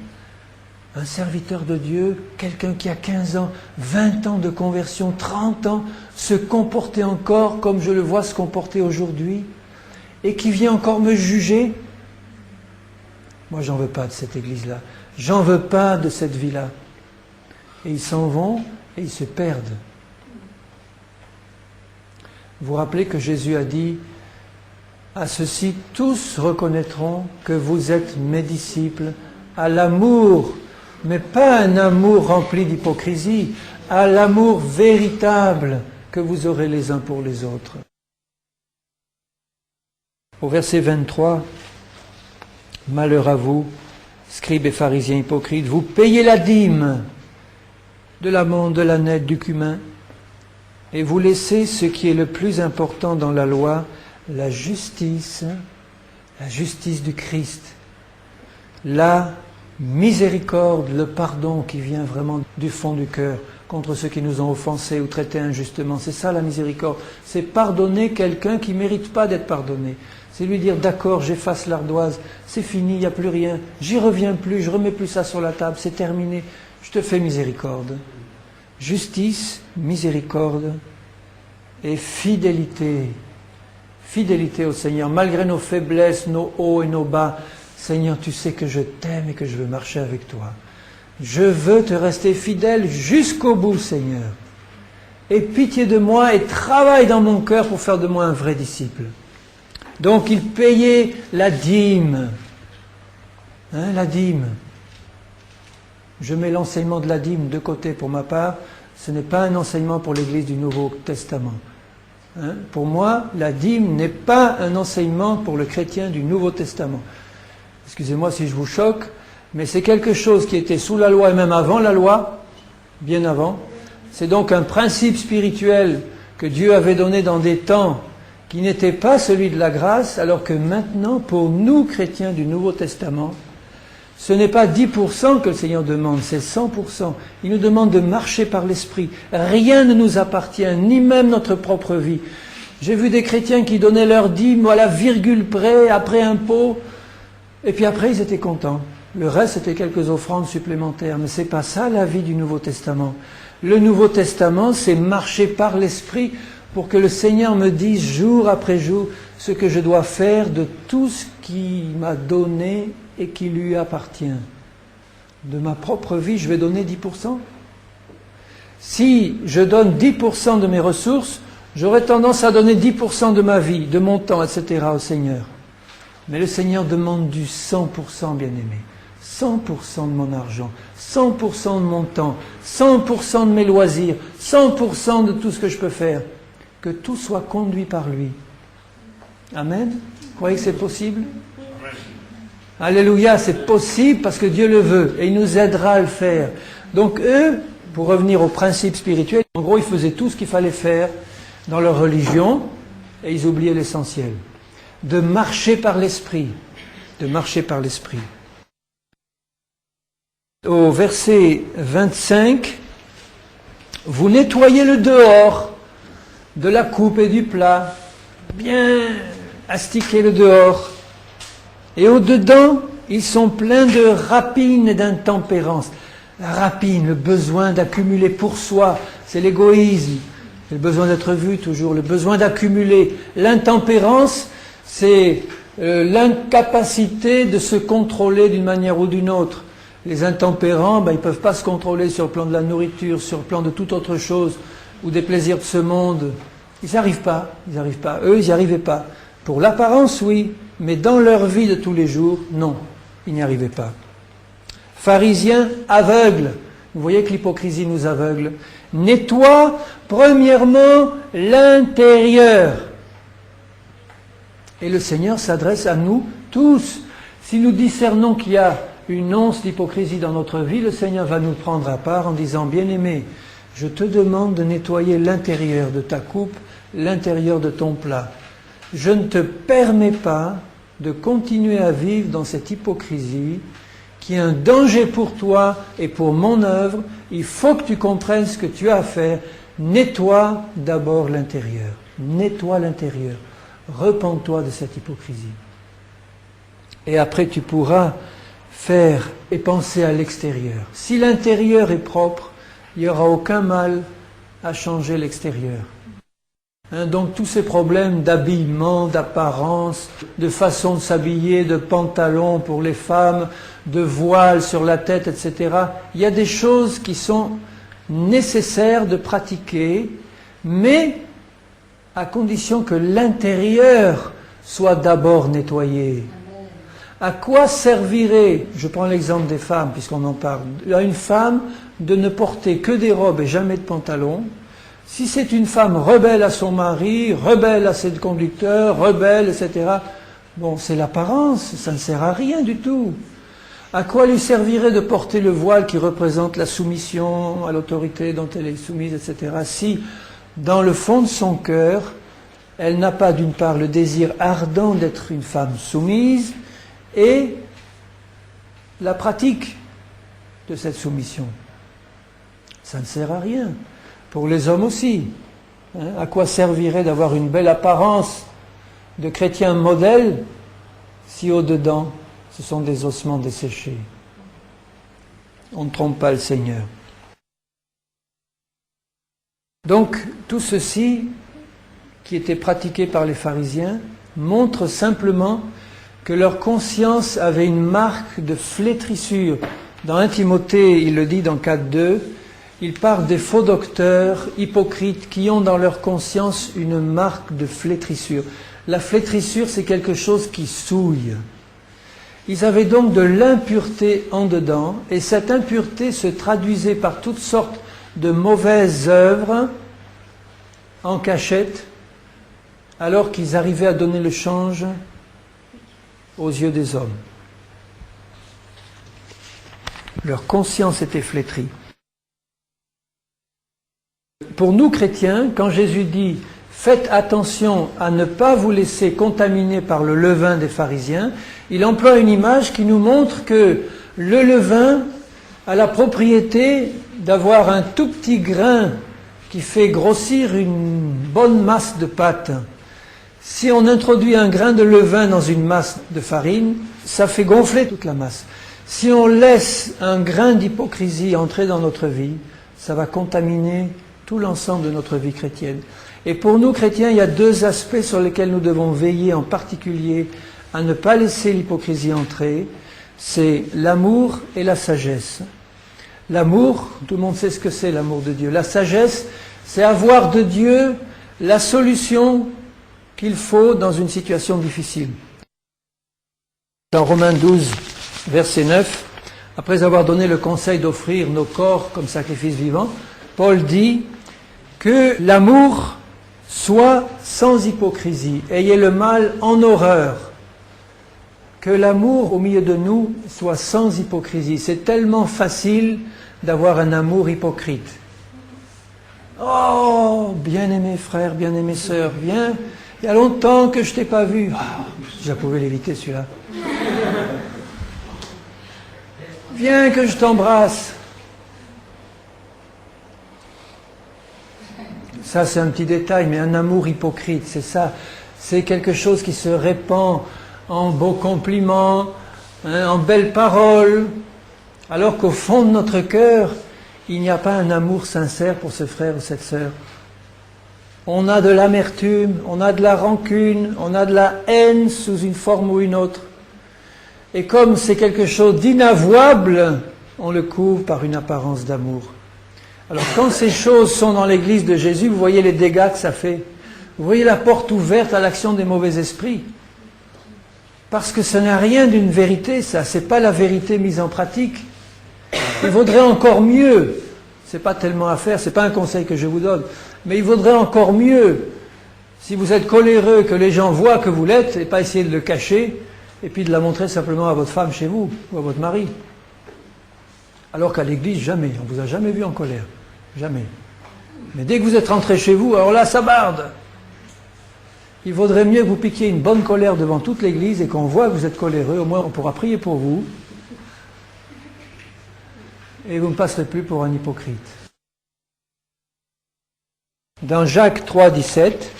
un serviteur de Dieu, quelqu'un qui a 15 ans, 20 ans de conversion, 30 ans, se comporter encore comme je le vois se comporter aujourd'hui, et qui vient encore me juger? Moi, j'en veux pas de cette église-là. J'en veux pas de cette vie-là. Et ils s'en vont et ils se perdent. Vous vous rappelez que Jésus a dit, à ceux-ci tous reconnaîtront que vous êtes mes disciples, à l'amour, mais pas un amour rempli d'hypocrisie, à l'amour véritable que vous aurez les uns pour les autres. Au verset 23, malheur à vous, scribes et pharisiens hypocrites, vous payez la dîme de l'amande, de l'aneth, du cumin, et vous laissez ce qui est le plus important dans la loi, la justice du Christ, la miséricorde, le pardon qui vient vraiment du fond du cœur contre ceux qui nous ont offensés ou traités injustement. C'est ça la miséricorde, c'est pardonner quelqu'un qui ne mérite pas d'être pardonné. C'est lui dire, d'accord, j'efface l'ardoise, c'est fini, il n'y a plus rien, j'y reviens plus, je ne remets plus ça sur la table, c'est terminé, je te fais miséricorde. Justice, miséricorde et fidélité. Fidélité au Seigneur, malgré nos faiblesses, nos hauts et nos bas. Seigneur, tu sais que je t'aime et que je veux marcher avec toi. Je veux te rester fidèle jusqu'au bout, Seigneur. Aie pitié de moi et travaille dans mon cœur pour faire de moi un vrai disciple. Donc il payait la dîme. La dîme. Je mets l'enseignement de la dîme de côté pour ma part. Ce n'est pas un enseignement pour l'Église du Nouveau Testament. Pour moi, la dîme n'est pas un enseignement pour le chrétien du Nouveau Testament. Excusez-moi si je vous choque, mais c'est quelque chose qui était sous la loi et même avant la loi, bien avant. C'est donc un principe spirituel que Dieu avait donné dans des temps qui n'était pas celui de la grâce, alors que maintenant, pour nous, chrétiens du Nouveau Testament, ce n'est pas 10% que le Seigneur demande, c'est 100%. Il nous demande de marcher par l'Esprit. Rien ne nous appartient, ni même notre propre vie. J'ai vu des chrétiens qui donnaient leur dîme à la virgule près, après impôt, et puis après ils étaient contents. Le reste, c'était quelques offrandes supplémentaires. Mais ce n'est pas ça la vie du Nouveau Testament. Le Nouveau Testament, c'est marcher par l'Esprit pour que le Seigneur me dise jour après jour ce que je dois faire de tout ce qu'il m'a donné et qui lui appartient. De ma propre vie, je vais donner 10%. Si je donne 10% de mes ressources, j'aurais tendance à donner 10% de ma vie, de mon temps, etc. au Seigneur. Mais le Seigneur demande du 100%, bien-aimé. 100% de mon argent, 100% de mon temps, 100% de mes loisirs, 100% de tout ce que je peux faire. Que tout soit conduit par lui. Amen. Vous croyez que c'est possible? Alléluia, c'est possible parce que Dieu le veut et il nous aidera à le faire. Donc eux, pour revenir au principe spirituel, en gros, ils faisaient tout ce qu'il fallait faire dans leur religion et ils oubliaient l'essentiel. De marcher par l'Esprit. De marcher par l'Esprit. Au verset 25, vous nettoyez le dehors de la coupe et du plat, bien astiquer le dehors. Et au-dedans, ils sont pleins de rapine et d'intempérance. La rapine, le besoin d'accumuler pour soi, c'est l'égoïsme, c'est le besoin d'être vu toujours, le besoin d'accumuler. L'intempérance, c'est l'incapacité de se contrôler d'une manière ou d'une autre. Les intempérants, ils ne peuvent pas se contrôler sur le plan de la nourriture, sur le plan de toute autre chose, ou des plaisirs de ce monde. Ils n'y arrivent pas, Eux, ils n'y arrivaient pas. Pour l'apparence, oui, mais dans leur vie de tous les jours, non, ils n'y arrivaient pas. Pharisiens aveugles, vous voyez que l'hypocrisie nous aveugle. Nettoie premièrement l'intérieur. Et le Seigneur s'adresse à nous tous. Si nous discernons qu'il y a une once d'hypocrisie dans notre vie, le Seigneur va nous prendre à part en disant, bien-aimé, je te demande de nettoyer l'intérieur de ta coupe, l'intérieur de ton plat. Je ne te permets pas de continuer à vivre dans cette hypocrisie qui est un danger pour toi et pour mon œuvre. Il faut que tu comprennes ce que tu as à faire. Nettoie d'abord l'intérieur. Nettoie l'intérieur. Repens-toi de cette hypocrisie. Et après tu pourras faire et penser à l'extérieur. Si l'intérieur est propre, il n'y aura aucun mal à changer l'extérieur. Donc tous ces problèmes d'habillement, d'apparence, de façon de s'habiller, de pantalons pour les femmes, de voile sur la tête, etc. Il y a des choses qui sont nécessaires de pratiquer, mais à condition que l'intérieur soit d'abord nettoyé. À quoi servirait, je prends l'exemple des femmes puisqu'on en parle, à une femme de ne porter que des robes et jamais de pantalons? Si c'est une femme rebelle à son mari, rebelle à ses conducteurs, rebelle, etc., bon, c'est l'apparence, ça ne sert à rien du tout. À quoi lui servirait de porter le voile qui représente la soumission à l'autorité dont elle est soumise, etc., si, dans le fond de son cœur, elle n'a pas d'une part le désir ardent d'être une femme soumise et la pratique de cette soumission? Ça ne sert à rien. Pour les hommes aussi. À quoi servirait d'avoir une belle apparence de chrétien modèle si au-dedans, ce sont des ossements desséchés? On ne trompe pas le Seigneur. Donc, tout ceci, qui était pratiqué par les pharisiens, montre simplement que leur conscience avait une marque de flétrissure. Dans 1 Timothée, il le dit dans 4.2, il parle des faux docteurs hypocrites qui ont dans leur conscience une marque de flétrissure. La flétrissure, c'est quelque chose qui souille. Ils avaient donc de l'impureté en dedans, et cette impureté se traduisait par toutes sortes de mauvaises œuvres en cachette, alors qu'ils arrivaient à donner le change aux yeux des hommes. Leur conscience était flétrie. Pour nous chrétiens, quand Jésus dit « Faites attention à ne pas vous laisser contaminer par le levain des pharisiens », il emploie une image qui nous montre que le levain a la propriété d'avoir un tout petit grain qui fait grossir une bonne masse de pâte. Si on introduit un grain de levain dans une masse de farine, ça fait gonfler toute la masse. Si on laisse un grain d'hypocrisie entrer dans notre vie, ça va contaminer tout l'ensemble de notre vie chrétienne. Et pour nous chrétiens, il y a deux aspects sur lesquels nous devons veiller en particulier à ne pas laisser l'hypocrisie entrer, c'est l'amour et la sagesse. L'amour, tout le monde sait ce que c'est l'amour de Dieu. La sagesse, c'est avoir de Dieu la solution qu'il faut dans une situation difficile. Dans Romains 12, verset 9, après avoir donné le conseil d'offrir nos corps comme sacrifice vivant, Paul dit que l'amour soit sans hypocrisie, ayez le mal en horreur. Que l'amour au milieu de nous soit sans hypocrisie. C'est tellement facile d'avoir un amour hypocrite. Oh, bien-aimé frère, bien-aimé sœur, viens, il y a longtemps que je t'ai pas vu. Oh, je pouvais l'éviter celui-là. Viens que je t'embrasse. Ça, c'est un petit détail, mais un amour hypocrite, c'est ça. C'est quelque chose qui se répand en beaux compliments, en belles paroles, alors qu'au fond de notre cœur, il n'y a pas un amour sincère pour ce frère ou cette sœur. On a de l'amertume, on a de la rancune, on a de la haine sous une forme ou une autre. Et comme c'est quelque chose d'inavouable, on le couvre par une apparence d'amour. Alors quand ces choses sont dans l'église de Jésus, vous voyez les dégâts que ça fait. Vous voyez la porte ouverte à l'action des mauvais esprits. Parce que ça n'a rien d'une vérité, ça. C'est pas la vérité mise en pratique. Il vaudrait encore mieux, c'est pas tellement à faire, c'est pas un conseil que je vous donne, mais il vaudrait encore mieux Si vous êtes coléreux, que les gens voient que vous l'êtes, et pas essayer de le cacher, et puis de la montrer simplement à votre femme chez vous, ou à votre mari. Alors qu'à l'église, jamais. On ne vous a jamais vu en colère. Jamais. Mais dès que vous êtes rentré chez vous, alors là, ça barde. Il vaudrait mieux que vous piquiez une bonne colère devant toute l'église et qu'on voit que vous êtes coléreux. Au moins, on pourra prier pour vous. Et vous ne passerez plus pour un hypocrite. Dans Jacques 3, 17,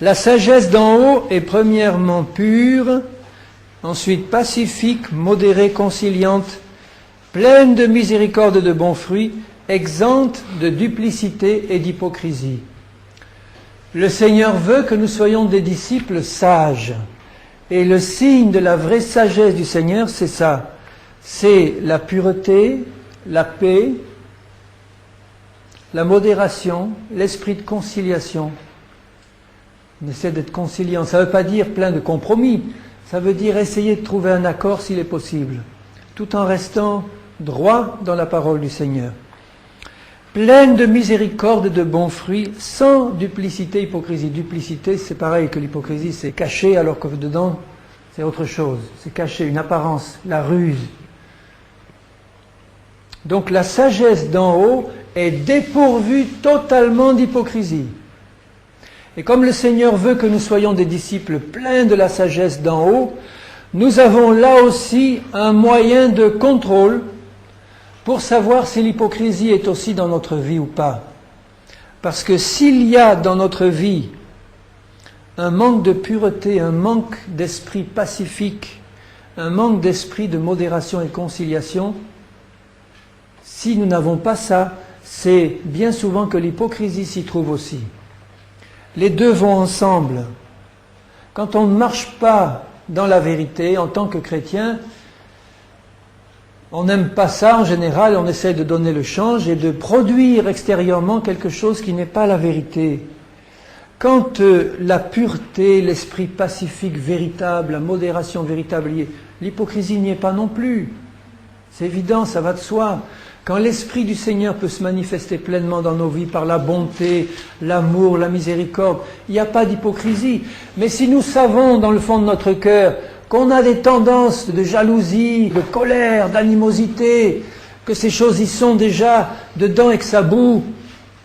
la sagesse d'en haut est premièrement pure, ensuite pacifique, modérée, conciliante, pleine de miséricorde et de bons fruits, exempte de duplicité et d'hypocrisie. Le Seigneur veut que nous soyons des disciples sages. Et le signe de la vraie sagesse du Seigneur, c'est ça. C'est la pureté, la paix, la modération, l'esprit de conciliation. On essaie d'être conciliant. Ça ne veut pas dire plein de compromis. Ça veut dire essayer de trouver un accord s'il est possible, tout en restant droit dans la parole du Seigneur. Pleine de miséricorde et de bons fruits, sans duplicité, hypocrisie. Duplicité, c'est pareil que l'hypocrisie, c'est caché alors que dedans, c'est autre chose. C'est caché, une apparence, la ruse. Donc la sagesse d'en haut est dépourvue totalement d'hypocrisie. Et comme le Seigneur veut que nous soyons des disciples pleins de la sagesse d'en haut, nous avons là aussi un moyen de contrôle pour savoir si l'hypocrisie est aussi dans notre vie ou pas. Parce que s'il y a dans notre vie un manque de pureté, un manque d'esprit pacifique, un manque d'esprit de modération et de conciliation, si nous n'avons pas ça, c'est bien souvent que l'hypocrisie s'y trouve aussi. Les deux vont ensemble. Quand on ne marche pas dans la vérité en tant que chrétien, on n'aime pas ça en général, on essaie de donner le change et de produire extérieurement quelque chose qui n'est pas la vérité. Quand la pureté, l'esprit pacifique véritable, la modération véritable y est, l'hypocrisie n'y est pas non plus. C'est évident, ça va de soi. Quand l'Esprit du Seigneur peut se manifester pleinement dans nos vies par la bonté, l'amour, la miséricorde, il n'y a pas d'hypocrisie. Mais si nous savons dans le fond de notre cœur qu'on a des tendances de jalousie, de colère, d'animosité, que ces choses y sont déjà dedans et que ça boue,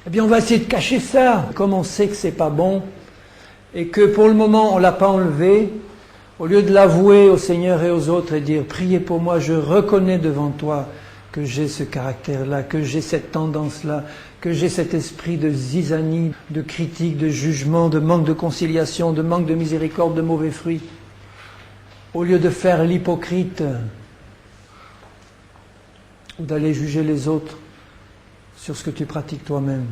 eh bien on va essayer de cacher ça. Comme on sait que c'est pas bon et que pour le moment on l'a pas enlevé, au lieu de l'avouer au Seigneur et aux autres et dire « Priez pour moi, je reconnais devant toi que j'ai ce caractère-là, que j'ai cette tendance-là, que j'ai cet esprit de zizanie, de critique, de jugement, de manque de conciliation, de manque de miséricorde, de mauvais fruits. » Au lieu de faire l'hypocrite ou d'aller juger les autres sur ce que tu pratiques toi-même,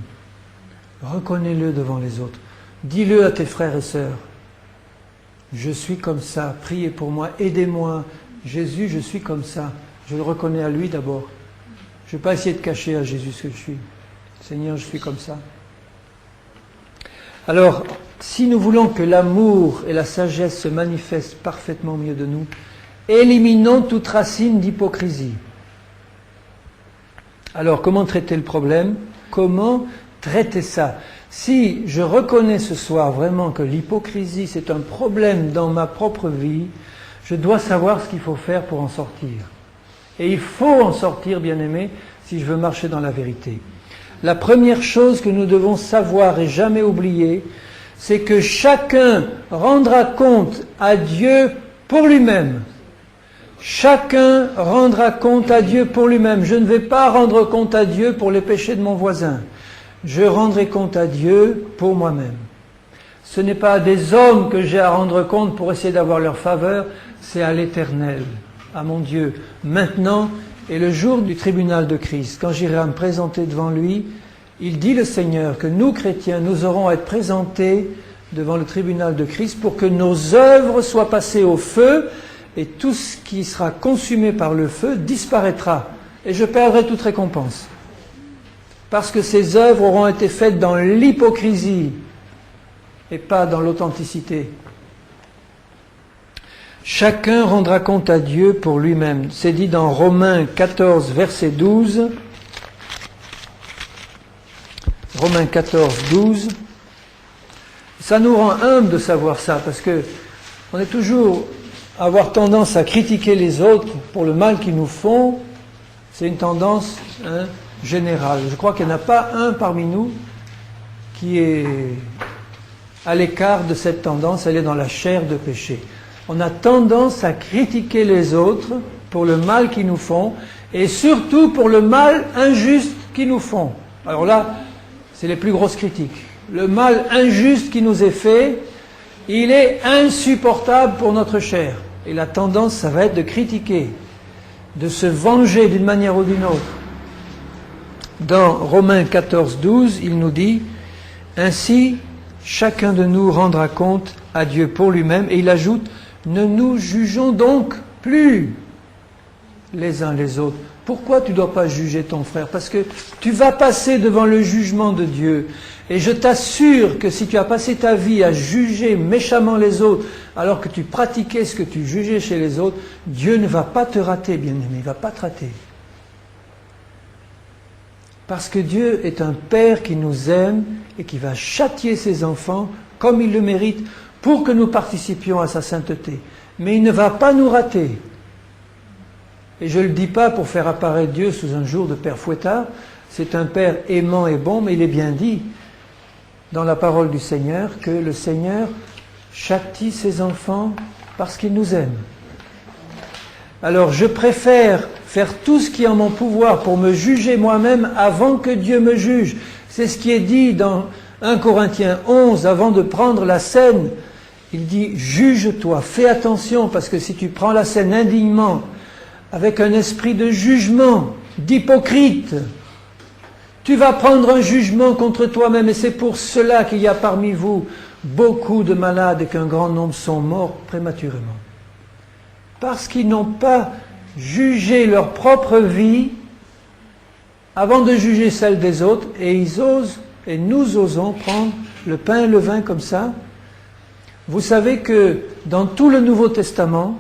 reconnais-le devant les autres. Dis-le à tes frères et sœurs. Je suis comme ça, priez pour moi, aidez-moi. Jésus, je suis comme ça. Je le reconnais à lui d'abord. Je ne vais pas essayer de cacher à Jésus ce que je suis. Seigneur, je suis comme ça. Alors, si nous voulons que l'amour et la sagesse se manifestent parfaitement au milieu de nous, éliminons toute racine d'hypocrisie. Alors, comment traiter le problème? Comment traiter ça? Si je reconnais ce soir vraiment que l'hypocrisie, c'est un problème dans ma propre vie, je dois savoir ce qu'il faut faire pour en sortir. Et il faut en sortir, bien-aimés, si je veux marcher dans la vérité. La première chose que nous devons savoir et jamais oublier, c'est que chacun rendra compte à Dieu pour lui-même. Chacun rendra compte à Dieu pour lui-même. Je ne vais pas rendre compte à Dieu pour les péchés de mon voisin. Je rendrai compte à Dieu pour moi-même. Ce n'est pas à des hommes que j'ai à rendre compte pour essayer d'avoir leur faveur, c'est à l'Éternel, à mon Dieu, maintenant et le jour du tribunal de Christ. Quand j'irai à me présenter devant lui, il dit le Seigneur que nous, chrétiens, nous aurons à être présentés devant le tribunal de Christ pour que nos œuvres soient passées au feu et tout ce qui sera consumé par le feu disparaîtra et je perdrai toute récompense. Parce que ces œuvres auront été faites dans l'hypocrisie et pas dans l'authenticité. Chacun rendra compte à Dieu pour lui-même. C'est dit dans Romains 14, verset 12. Romains 14, 12. Ça nous rend humbles de savoir ça, parce que on est toujours à avoir tendance à critiquer les autres pour le mal qu'ils nous font. C'est une tendance générale. Je crois qu'il n'y en a pas un parmi nous qui est à l'écart de cette tendance, elle est dans la chair de péché. On a tendance à critiquer les autres pour le mal qu'ils nous font, et surtout pour le mal injuste qu'ils nous font. Alors là, c'est les plus grosses critiques. Le mal injuste qui nous est fait, il est insupportable pour notre chair. Et la tendance, ça va être de critiquer, de se venger d'une manière ou d'une autre. Dans Romains 14, 12, il nous dit « Ainsi, chacun de nous rendra compte à Dieu pour lui-même. » Et il ajoute « Ne nous jugeons donc plus les uns les autres. » Pourquoi tu ne dois pas juger ton frère? Parce que tu vas passer devant le jugement de Dieu. Et je t'assure que si tu as passé ta vie à juger méchamment les autres, alors que tu pratiquais ce que tu jugeais chez les autres, Dieu ne va pas te rater, bien-aimé, il ne va pas te rater. Parce que Dieu est un Père qui nous aime et qui va châtier ses enfants comme il le mérite pour que nous participions à sa sainteté. Mais il ne va pas nous rater. Et je ne le dis pas pour faire apparaître Dieu sous un jour de Père Fouettard. C'est un Père aimant et bon, mais il est bien dit dans la parole du Seigneur que le Seigneur châtie ses enfants parce qu'il nous aime. Alors je préfère faire tout ce qui est en mon pouvoir pour me juger moi-même avant que Dieu me juge. C'est ce qui est dit dans 1 Corinthiens 11, avant de prendre la scène. Il dit, juge-toi, fais attention, parce que si tu prends la scène indignement, avec un esprit de jugement, d'hypocrite, tu vas prendre un jugement contre toi-même, et c'est pour cela qu'il y a parmi vous beaucoup de malades et qu'un grand nombre sont morts prématurément. Parce qu'ils n'ont pas jugé leur propre vie avant de juger celle des autres, et ils osent, et nous osons prendre le pain et le vin comme ça. Vous savez que dans tout le Nouveau Testament,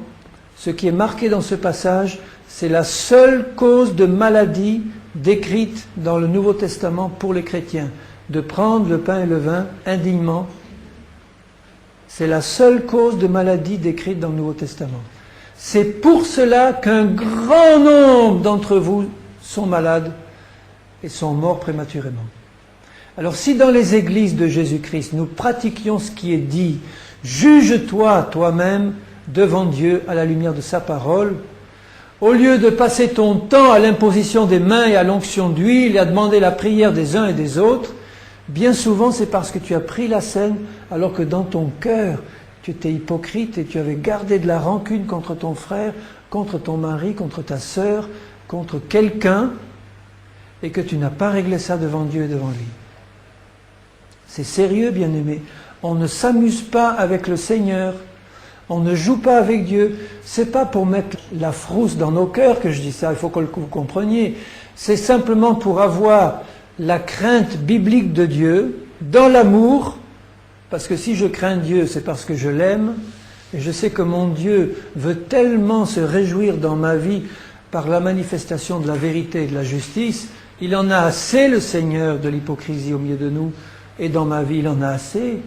ce qui est marqué dans ce passage, c'est la seule cause de maladie décrite dans le Nouveau Testament pour les chrétiens, de prendre le pain et le vin indignement. C'est la seule cause de maladie décrite dans le Nouveau Testament. C'est pour cela qu'un grand nombre d'entre vous sont malades et sont morts prématurément. Alors si dans les églises de Jésus-Christ, nous pratiquions ce qui est dit, juge-toi toi-même devant Dieu à la lumière de sa parole, au lieu de passer ton temps à l'imposition des mains et à l'onction d'huile et à demander la prière des uns et des autres, bien souvent c'est parce que tu as pris la scène alors que dans ton cœur, tu étais hypocrite et tu avais gardé de la rancune contre ton frère, contre ton mari, contre ta sœur, contre quelqu'un, et que tu n'as pas réglé ça devant Dieu et devant lui. C'est sérieux, bien-aimé. On ne s'amuse pas avec le Seigneur. On ne joue pas avec Dieu. C'est pas pour mettre la frousse dans nos cœurs que je dis ça, il faut que vous compreniez. C'est simplement pour avoir la crainte biblique de Dieu, dans l'amour, parce que si je crains Dieu, c'est parce que je l'aime, et je sais que mon Dieu veut tellement se réjouir dans ma vie par la manifestation de la vérité et de la justice. Il en a assez, le Seigneur, de l'hypocrisie au milieu de nous, et dans ma vie, il en a assez.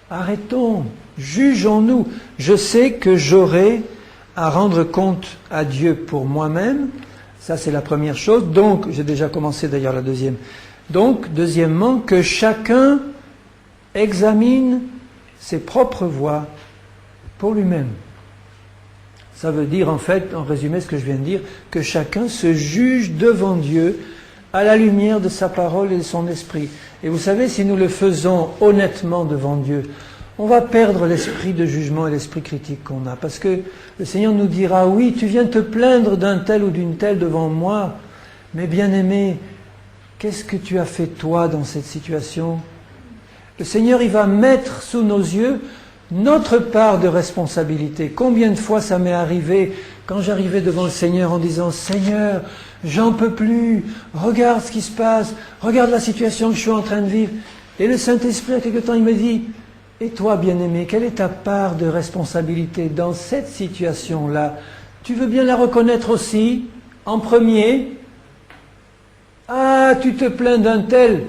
Arrêtons, jugeons-nous. Je sais que j'aurai à rendre compte à Dieu pour moi-même. Ça, c'est la première chose. Donc, j'ai déjà commencé d'ailleurs la deuxième. Donc, deuxièmement, que chacun examine ses propres voies pour lui-même. Ça veut dire, en fait, en résumé, ce que je viens de dire, que chacun se juge devant Dieu à la lumière de sa parole et de son esprit. Et vous savez, si nous le faisons honnêtement devant Dieu, on va perdre l'esprit de jugement et l'esprit critique qu'on a. Parce que le Seigneur nous dira, oui, tu viens te plaindre d'un tel ou d'une telle devant moi, mais bien-aimé, qu'est-ce que tu as fait toi dans cette situation? Le Seigneur, il va mettre sous nos yeux notre part de responsabilité. Combien de fois ça m'est arrivé quand j'arrivais devant le Seigneur en disant « Seigneur, j'en peux plus, regarde ce qui se passe, regarde la situation que je suis en train de vivre. » Et le Saint-Esprit, à quelque temps, il me dit « Et toi, bien-aimé, quelle est ta part de responsabilité dans cette situation-là? Tu veux bien la reconnaître aussi, en premier? Ah, tu te plains d'un tel.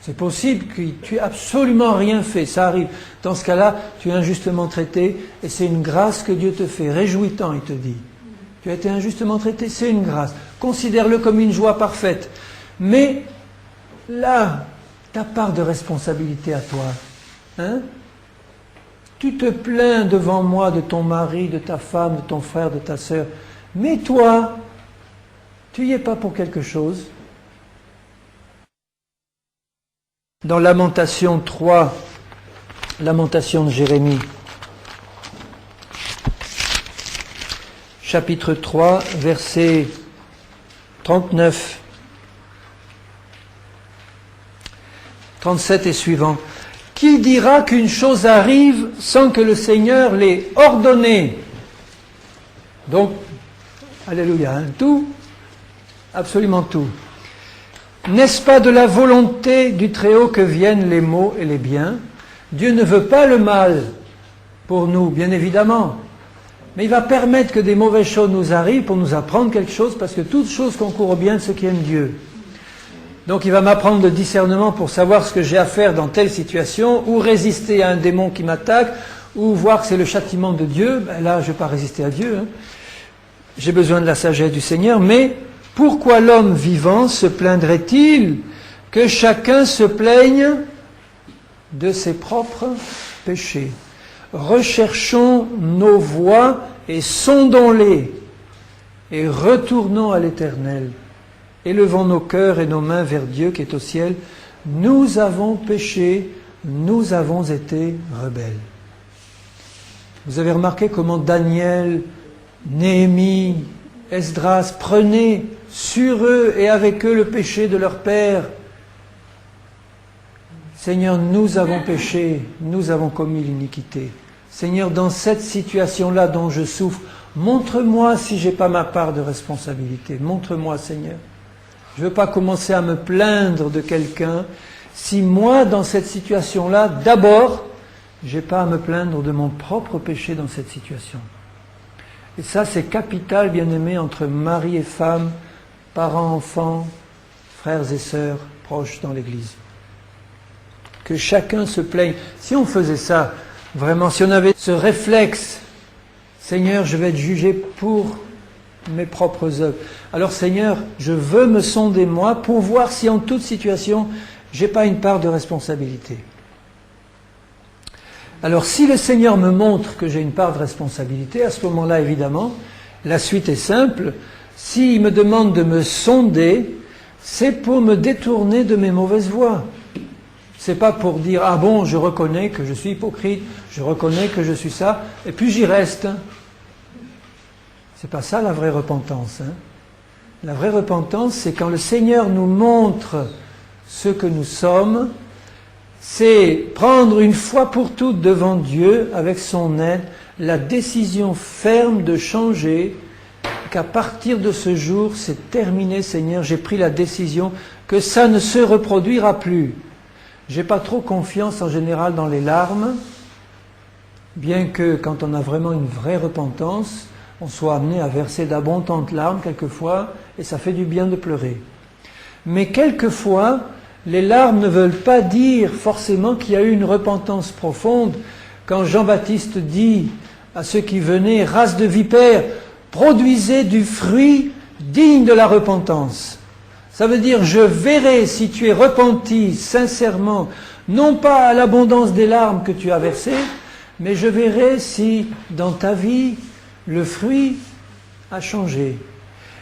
C'est possible que tu n'aies absolument rien fait, ça arrive. Dans ce cas-là, tu es injustement traité et c'est une grâce que Dieu te fait. Réjouis-t'en, il te dit. Tu as été injustement traité, c'est une grâce. Considère-le comme une joie parfaite. Mais là, ta part de responsabilité à toi. Hein? Tu te plains devant moi de ton mari, de ta femme, de ton frère, de ta sœur. Mais toi, tu n'y es pas pour quelque chose. Dans Lamentation 3, Lamentation de Jérémie, chapitre 3, verset 39, 37 et suivant. Qui dira qu'une chose arrive sans que le Seigneur l'ait ordonnée? Donc, alléluia, hein, tout, absolument tout. N'est-ce pas de la volonté du Très-Haut que viennent les maux et les biens? Dieu ne veut pas le mal pour nous, bien évidemment. Mais il va permettre que des mauvaises choses nous arrivent pour nous apprendre quelque chose, parce que toute chose concourt au bien de ceux qui aiment Dieu. Donc il va m'apprendre le discernement pour savoir ce que j'ai à faire dans telle situation, ou résister à un démon qui m'attaque, ou voir que c'est le châtiment de Dieu. Ben là, je ne vais pas résister à Dieu. Hein. J'ai besoin de la sagesse du Seigneur, mais pourquoi l'homme vivant se plaindrait-il que chacun se plaigne de ses propres péchés? Recherchons nos voies et sondons-les, et retournons à l'Éternel. Élevons nos cœurs et nos mains vers Dieu qui est au ciel. Nous avons péché, nous avons été rebelles. Vous avez remarqué comment Daniel, Néhémie, Esdras prenaient sur eux et avec eux le péché de leur père. Seigneur, nous avons péché, nous avons commis l'iniquité. Seigneur, dans cette situation-là dont je souffre, montre-moi si je n'ai pas ma part de responsabilité. Montre-moi, Seigneur. Je ne veux pas commencer à me plaindre de quelqu'un si moi, dans cette situation-là, d'abord, je n'ai pas à me plaindre de mon propre péché dans cette situation. Et ça, c'est capital, bien-aimé, entre mari et femme, parents, enfants, frères et sœurs, proches dans l'Église. Que chacun se plaigne. Si on faisait ça, vraiment, si on avait ce réflexe, Seigneur, je vais être jugé pour mes propres œuvres. Alors Seigneur, je veux me sonder moi pour voir si en toute situation, je n'ai pas une part de responsabilité. Alors si le Seigneur me montre que j'ai une part de responsabilité, à ce moment-là, évidemment, la suite est simple. S'il me demande de me sonder, c'est pour me détourner de mes mauvaises voies. C'est pas pour dire, ah bon, je reconnais que je suis hypocrite, je reconnais que je suis ça, et puis j'y reste. C'est pas ça la vraie repentance. Hein. La vraie repentance, c'est quand le Seigneur nous montre ce que nous sommes, c'est prendre une fois pour toutes devant Dieu, avec son aide, la décision ferme de changer, qu'à partir de ce jour, c'est terminé, Seigneur, j'ai pris la décision que ça ne se reproduira plus. J'ai pas trop confiance en général dans les larmes, bien que quand on a vraiment une vraie repentance, on soit amené à verser d'abondantes larmes quelquefois, et ça fait du bien de pleurer. Mais quelquefois, les larmes ne veulent pas dire forcément qu'il y a eu une repentance profonde. Quand Jean-Baptiste dit à ceux qui venaient, race de vipères, produisez du fruit digne de la repentance. Ça veut dire, je verrai si tu es repenti sincèrement, non pas à l'abondance des larmes que tu as versées, mais je verrai si dans ta vie, le fruit a changé.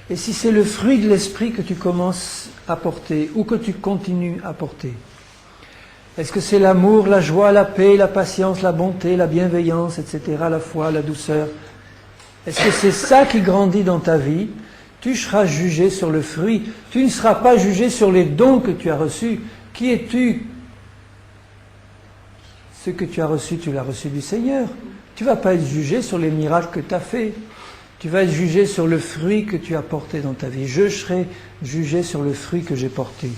Et si c'est le fruit de l'esprit que tu commences à porter, ou que tu continues à porter. Est-ce que c'est l'amour, la joie, la paix, la patience, la bonté, la bienveillance, etc., la foi, la douceur? Est-ce que c'est ça qui grandit dans ta vie? Tu seras jugé sur le fruit. Tu ne seras pas jugé sur les dons que tu as reçus. Qui es-tu? Ce que tu as reçu, tu l'as reçu du Seigneur. Tu ne vas pas être jugé sur les miracles que tu as faits. Tu vas être jugé sur le fruit que tu as porté dans ta vie. Je serai jugé sur le fruit que j'ai porté.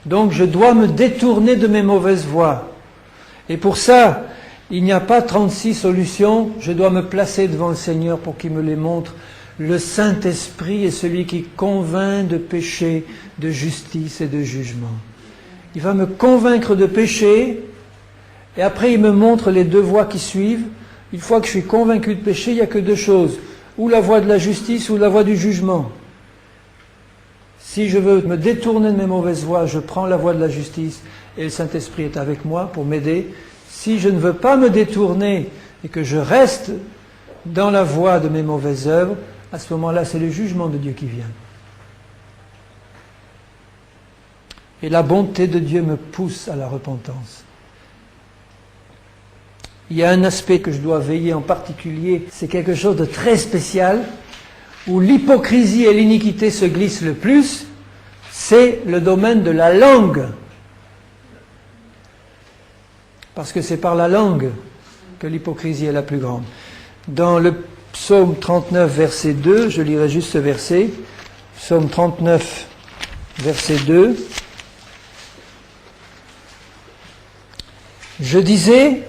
Donc je dois me détourner de mes mauvaises voies. Et pour ça, il n'y a pas 36 solutions. Je dois me placer devant le Seigneur pour qu'il me les montre. Le Saint-Esprit est celui qui convainc de péché, de justice et de jugement. il va me convaincre de péché, et après il me montre les deux voies qui suivent. Une fois que je suis convaincu de péché, il n'y a que deux choses, ou la voie de la justice ou la voie du jugement. Si je veux me détourner de mes mauvaises voies, je prends la voie de la justice, et le Saint-Esprit est avec moi pour m'aider. Si je ne veux pas me détourner et que je reste dans la voie de mes mauvaises œuvres, à ce moment-là, c'est le jugement de Dieu qui vient. Et la bonté de Dieu me pousse à la repentance. Il y a un aspect que je dois veiller en particulier, c'est quelque chose de très spécial, où l'hypocrisie et l'iniquité se glissent le plus, c'est le domaine de la langue. Parce que c'est par la langue que l'hypocrisie est la plus grande. Dans le psaume 39, verset 2, je lirai juste ce verset, psaume 39, verset 2, je disais,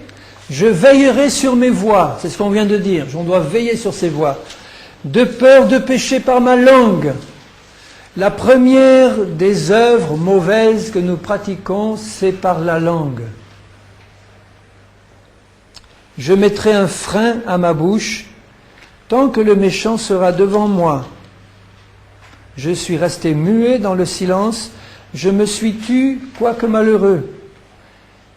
je veillerai sur mes voies, c'est ce qu'on vient de dire, on doit veiller sur ses voies, de peur de pécher par ma langue. La première des œuvres mauvaises que nous pratiquons, c'est par la langue. Je mettrai un frein à ma bouche tant que le méchant sera devant moi. Je suis resté muet dans le silence, je me suis tu, quoique malheureux,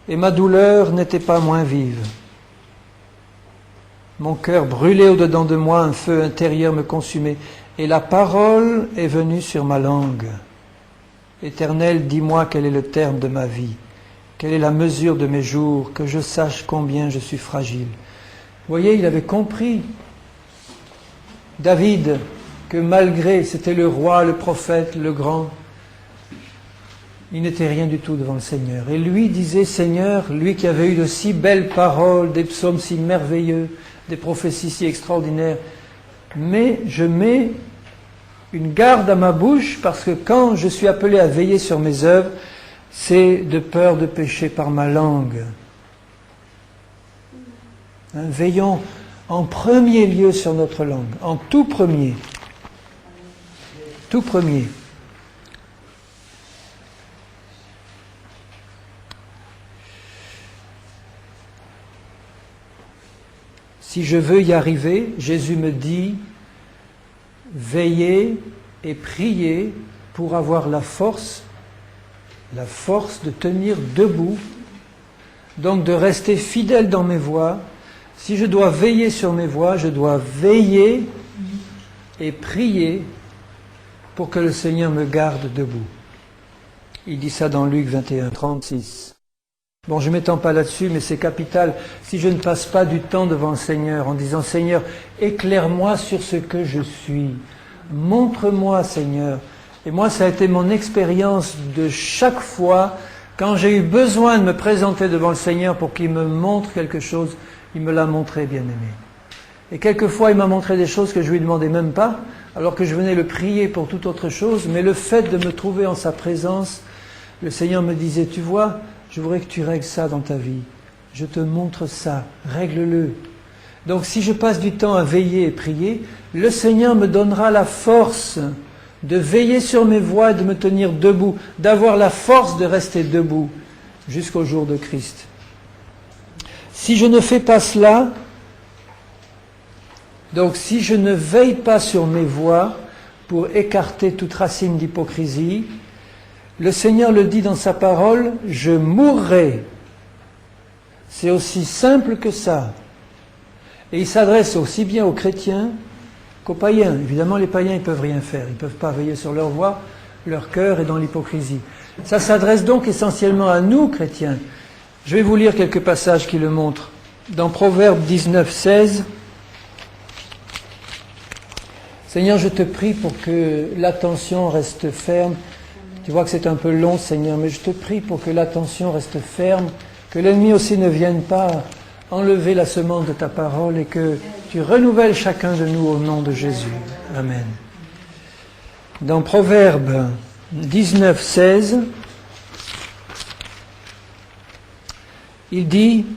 et ma douleur n'était pas moins vive. Mon cœur brûlait au-dedans de moi, un feu intérieur me consumait, et la parole est venue sur ma langue. Éternel, dis-moi quel est le terme de ma vie, quelle est la mesure de mes jours, que je sache combien je suis fragile. Vous voyez, il avait compris, David, que malgré, c'était le roi, le prophète, le grand, il n'était rien du tout devant le Seigneur. Et lui disait, Seigneur, lui qui avait eu de si belles paroles, des psaumes si merveilleux, des prophéties si extraordinaires, mais je mets une garde à ma bouche parce que quand je suis appelé à veiller sur mes œuvres, c'est de peur de pécher par ma langue. Veillons en premier lieu sur notre langue, en tout premier. Tout premier. Si je veux y arriver, Jésus me dit, veillez et priez pour avoir la force de tenir debout, donc de rester fidèle dans mes voies. Si je dois veiller sur mes voies, je dois veiller et prier pour que le Seigneur me garde debout. Il dit ça dans Luc 21, 36. Bon, je ne m'étends pas là-dessus, mais c'est capital. Si je ne passe pas du temps devant le Seigneur en disant, Seigneur, éclaire-moi sur ce que je suis. Montre-moi, Seigneur. Et moi, ça a été mon expérience de chaque fois, quand j'ai eu besoin de me présenter devant le Seigneur pour qu'il me montre quelque chose, il me l'a montré, bien-aimé. Et quelquefois, il m'a montré des choses que je lui demandais même pas, alors que je venais le prier pour toute autre chose, mais le fait de me trouver en sa présence, le Seigneur me disait, tu vois, je voudrais que tu règles ça dans ta vie. Je te montre ça, règle-le. Donc si je passe du temps à veiller et prier, le Seigneur me donnera la force de veiller sur mes voies, de me tenir debout, d'avoir la force de rester debout jusqu'au jour de Christ. Si je ne fais pas cela, donc si je ne veille pas sur mes voies pour écarter toute racine d'hypocrisie, le Seigneur le dit dans sa parole, je mourrai. C'est aussi simple que ça. Et il s'adresse aussi bien aux chrétiens qu'aux païens. Évidemment, les païens, ils ne peuvent rien faire. Ils ne peuvent pas veiller sur leur voie, leur cœur est dans l'hypocrisie. Ça s'adresse donc essentiellement à nous, chrétiens. Je vais vous lire quelques passages qui le montrent. Dans Proverbe 19, 16, Seigneur, je te prie pour que l'attention reste ferme. Tu vois que c'est un peu long, Seigneur, mais je te prie pour que l'attention reste ferme, que l'ennemi aussi ne vienne pas enlever la semence de ta parole et que tu renouvelles chacun de nous au nom de Jésus. Amen. Dans Proverbe 19, 16, il dit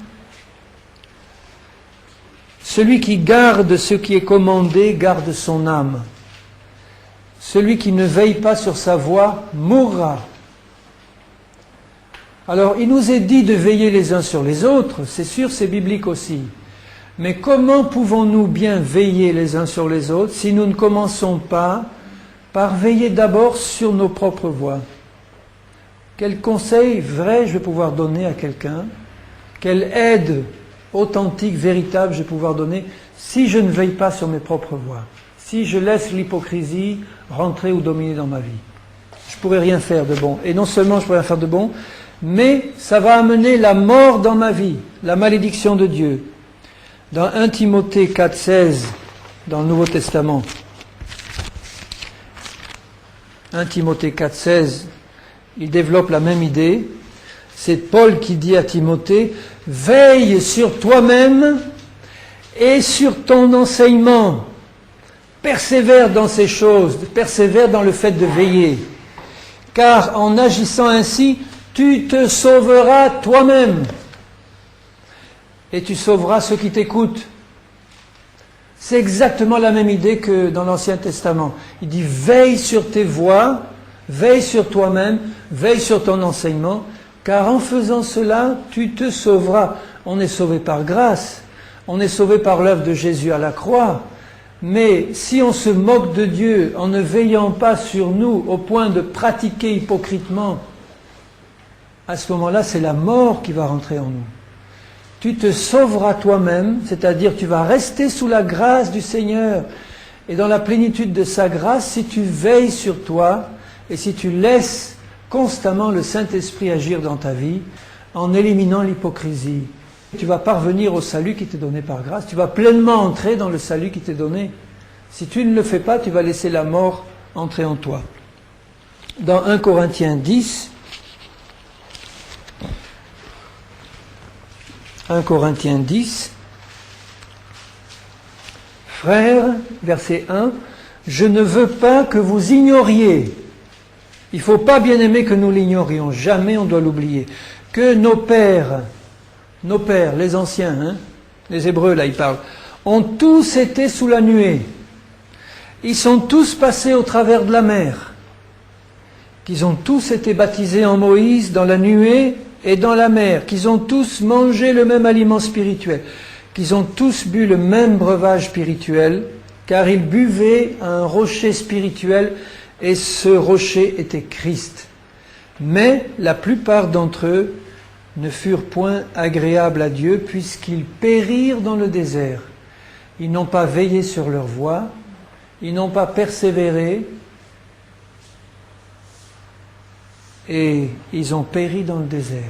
« Celui qui garde ce qui est commandé garde son âme. Celui qui ne veille pas sur sa voie mourra. Alors, il nous est dit de veiller les uns sur les autres, c'est sûr, c'est biblique aussi. Mais comment pouvons-nous bien veiller les uns sur les autres si nous ne commençons pas par veiller d'abord sur nos propres voies? Quel conseil vrai je vais pouvoir donner à quelqu'un? Quelle aide authentique, véritable je vais pouvoir donner si je ne veille pas sur mes propres voies? Si je laisse l'hypocrisie rentrer ou dominer dans ma vie? Je ne pourrai rien faire de bon. Et non seulement je ne pourrai rien faire de bon, mais ça va amener la mort dans ma vie, la malédiction de Dieu. Dans 1 Timothée 4,16, dans le Nouveau Testament, 1 Timothée 4,16, il développe la même idée. C'est Paul qui dit à Timothée, « Veille sur toi-même et sur ton enseignement. Persévère dans ces choses, persévère dans le fait de veiller. Car en agissant ainsi, tu te sauveras toi-même. Et tu sauveras ceux qui t'écoutent. » C'est exactement la même idée que dans l'Ancien Testament. Il dit, veille sur tes voies, veille sur toi-même, veille sur ton enseignement, car en faisant cela, tu te sauveras. On est sauvé par grâce, on est sauvé par l'œuvre de Jésus à la croix. Mais si on se moque de Dieu en ne veillant pas sur nous au point de pratiquer hypocritement, à ce moment-là, c'est la mort qui va rentrer en nous. Tu te sauveras toi-même, c'est-à-dire tu vas rester sous la grâce du Seigneur et dans la plénitude de sa grâce si tu veilles sur toi et si tu laisses constamment le Saint-Esprit agir dans ta vie en éliminant l'hypocrisie. Tu vas parvenir au salut qui t'est donné par grâce, tu vas pleinement entrer dans le salut qui t'est donné. Si tu ne le fais pas, tu vas laisser la mort entrer en toi. Dans 1 Corinthiens 10, 1 Corinthiens 10, Frères, verset 1, « Je ne veux pas que vous ignoriez. » Il ne faut pas, bien aimer, que nous l'ignorions. Jamais on doit l'oublier. Que nos pères, les anciens, les Hébreux, là, ils parlent, ont tous été sous la nuée. Ils sont tous passés au travers de la mer. Qu'ils ont tous été baptisés en Moïse dans la nuée et dans la mer, qu'ils ont tous mangé le même aliment spirituel, qu'ils ont tous bu le même breuvage spirituel, car ils buvaient à un rocher spirituel, et ce rocher était Christ. Mais la plupart d'entre eux ne furent point agréables à Dieu, puisqu'ils périrent dans le désert. Ils n'ont pas veillé sur leur voie, ils n'ont pas persévéré, et ils ont péri dans le désert.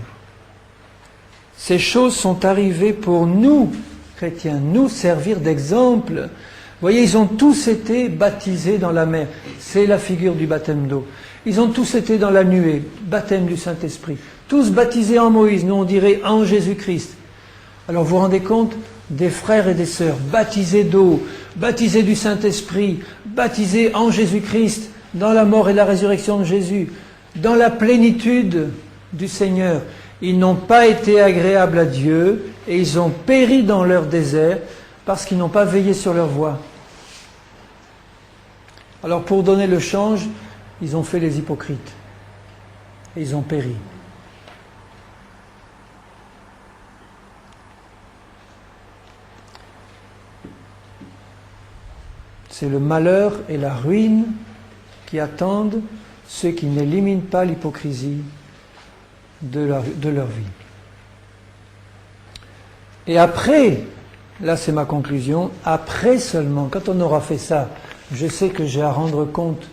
Ces choses sont arrivées pour nous, chrétiens, nous servir d'exemple. Vous voyez, ils ont tous été baptisés dans la mer. C'est la figure du baptême d'eau. Ils ont tous été dans la nuée, baptême du Saint-Esprit. Tous baptisés en Moïse, nous on dirait en Jésus-Christ. Alors vous vous rendez compte, des frères et des sœurs baptisés d'eau, baptisés du Saint-Esprit, baptisés en Jésus-Christ, dans la mort et la résurrection de Jésus, dans la plénitude du Seigneur. Ils n'ont pas été agréables à Dieu et ils ont péri dans leur désert parce qu'ils n'ont pas veillé sur leur voie. Alors pour donner le change, ils ont fait les hypocrites et ils ont péri. C'est le malheur et la ruine qui attendent ceux qui n'éliminent pas l'hypocrisie de leur vie. Et après, là c'est ma conclusion, après seulement, quand on aura fait ça, je sais que j'ai à rendre compte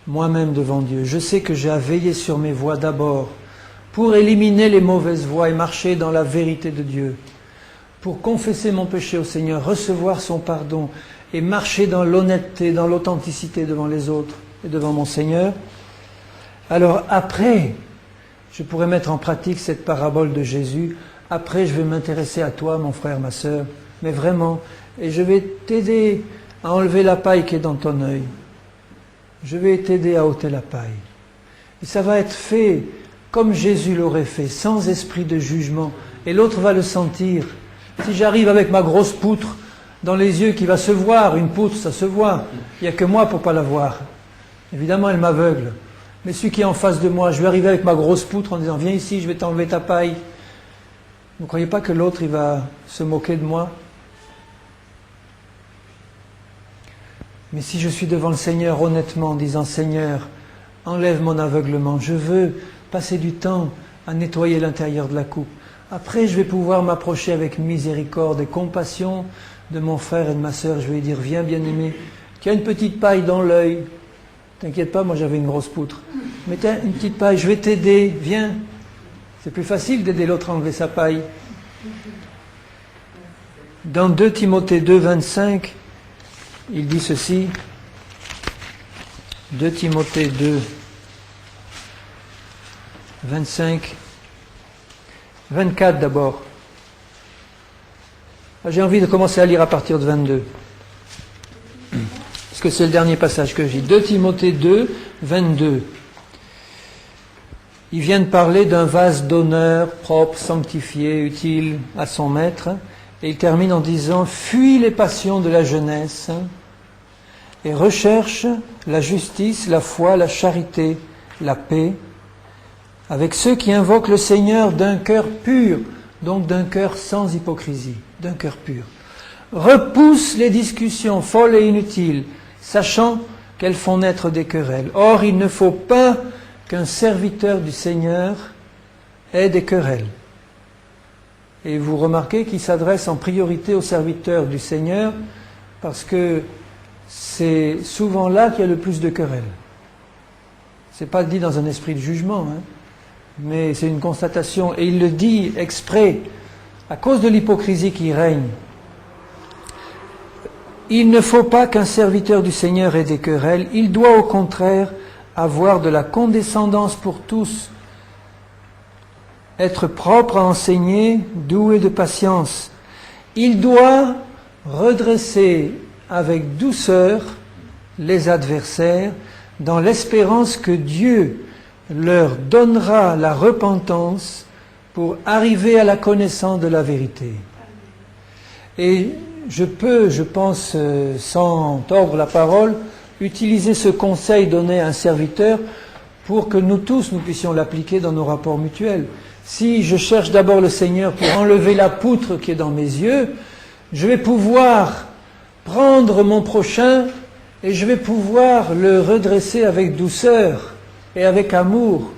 moi-même devant Dieu. Je sais que j'ai à veiller sur mes voies d'abord, pour éliminer les mauvaises voies et marcher dans la vérité de Dieu, pour confesser mon péché au Seigneur, recevoir son pardon et marcher dans l'honnêteté, dans l'authenticité devant les autres et devant mon Seigneur. Alors après, je pourrais mettre en pratique cette parabole de Jésus. Après, je vais m'intéresser à toi, mon frère, ma sœur, mais vraiment, et je vais t'aider à enlever la paille qui est dans ton œil. Je vais t'aider à ôter la paille. Et ça va être fait comme Jésus l'aurait fait, sans esprit de jugement. Et l'autre va le sentir. Si j'arrive avec ma grosse poutre dans les yeux qui va se voir, une poutre, ça se voit. Il n'y a que moi pour ne pas la voir. Évidemment, elle m'aveugle. Mais celui qui est en face de moi, je vais arriver avec ma grosse poutre en disant, viens ici, je vais t'enlever ta paille. Vous ne croyez pas que l'autre, il va se moquer de moi? Mais si je suis devant le Seigneur honnêtement, en disant, Seigneur, enlève mon aveuglement, je veux passer du temps à nettoyer l'intérieur de la coupe. Après, je vais pouvoir m'approcher avec miséricorde et compassion de mon frère et de ma sœur. Je vais lui dire, viens bien-aimé, tu as une petite paille dans l'œil. T'inquiète pas, moi j'avais une grosse poutre. Mais tu as une petite paille, je vais t'aider, viens. C'est plus facile d'aider l'autre à enlever sa paille. Dans 2 Timothée 2, 25, il dit ceci. 2 Timothée 2, 25, 24 d'abord. J'ai envie de commencer à lire à partir de 22. Parce que c'est le dernier passage que j'ai. 2 Timothée 2, 22. Il vient de parler d'un vase d'honneur, propre, sanctifié, utile à son maître. Et il termine en disant, fuis les passions de la jeunesse et recherche la justice, la foi, la charité, la paix, avec ceux qui invoquent le Seigneur d'un cœur pur, donc d'un cœur sans hypocrisie, d'un cœur pur. Repousse les discussions folles et inutiles, sachant qu'elles font naître des querelles. Or, il ne faut pas qu'un serviteur du Seigneur ait des querelles. Et vous remarquez qu'il s'adresse en priorité aux serviteurs du Seigneur, parce que c'est souvent là qu'il y a le plus de querelles. C'est pas dit dans un esprit de jugement, mais c'est une constatation. Et il le dit exprès, à cause de l'hypocrisie qui règne. Il ne faut pas qu'un serviteur du Seigneur ait des querelles, il doit au contraire avoir de la condescendance pour tous, être propre à enseigner, doué de patience. Il doit redresser avec douceur les adversaires dans l'espérance que Dieu leur donnera la repentance pour arriver à la connaissance de la vérité. Et je peux, je pense, sans tordre la parole, utiliser ce conseil donné à un serviteur pour que nous tous, nous puissions l'appliquer dans nos rapports mutuels. Si je cherche d'abord le Seigneur pour enlever la poutre qui est dans mes yeux, je vais pouvoir prendre mon prochain et je vais pouvoir le redresser avec douceur et avec amour.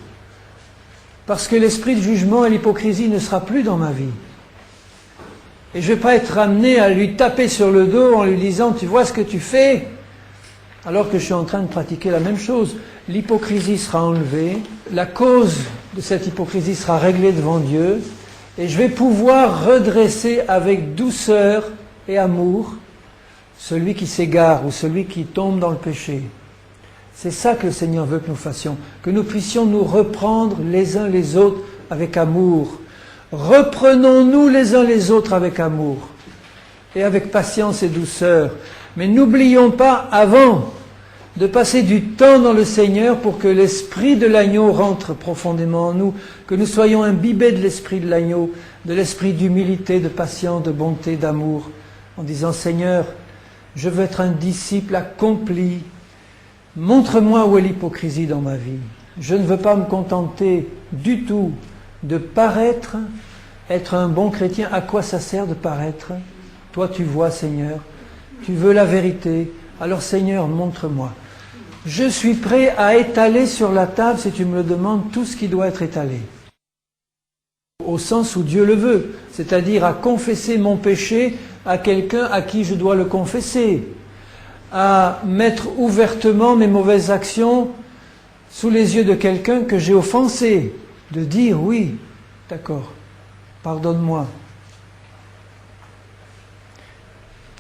Parce que l'esprit de jugement et l'hypocrisie ne sera plus dans ma vie. Et je ne vais pas être amené à lui taper sur le dos en lui disant « tu vois ce que tu fais ?» alors que je suis en train de pratiquer la même chose. L'hypocrisie sera enlevée, la cause de cette hypocrisie sera réglée devant Dieu, et je vais pouvoir redresser avec douceur et amour celui qui s'égare ou celui qui tombe dans le péché. C'est ça que le Seigneur veut que nous fassions, que nous puissions nous reprendre les uns les autres avec amour. Reprenons-nous les uns les autres avec amour et avec patience et douceur. Mais n'oublions pas, avant de passer du temps dans le Seigneur pour que l'esprit de l'agneau rentre profondément en nous, que nous soyons imbibés de l'esprit de l'agneau, de l'esprit d'humilité, de patience, de bonté, d'amour, en disant « Seigneur, je veux être un disciple accompli. Montre-moi où est l'hypocrisie dans ma vie. Je ne veux pas me contenter du tout de paraître, être un bon chrétien. À quoi ça sert de paraître? Toi, tu vois, Seigneur. Tu veux la vérité. Alors, Seigneur, montre-moi. Je suis prêt à étaler sur la table, si tu me le demandes, tout ce qui doit être étalé. Au sens où Dieu le veut. C'est-à-dire à confesser mon péché à quelqu'un à qui je dois le confesser. À mettre ouvertement mes mauvaises actions sous les yeux de quelqu'un que j'ai offensé. De dire, oui, d'accord, pardonne-moi.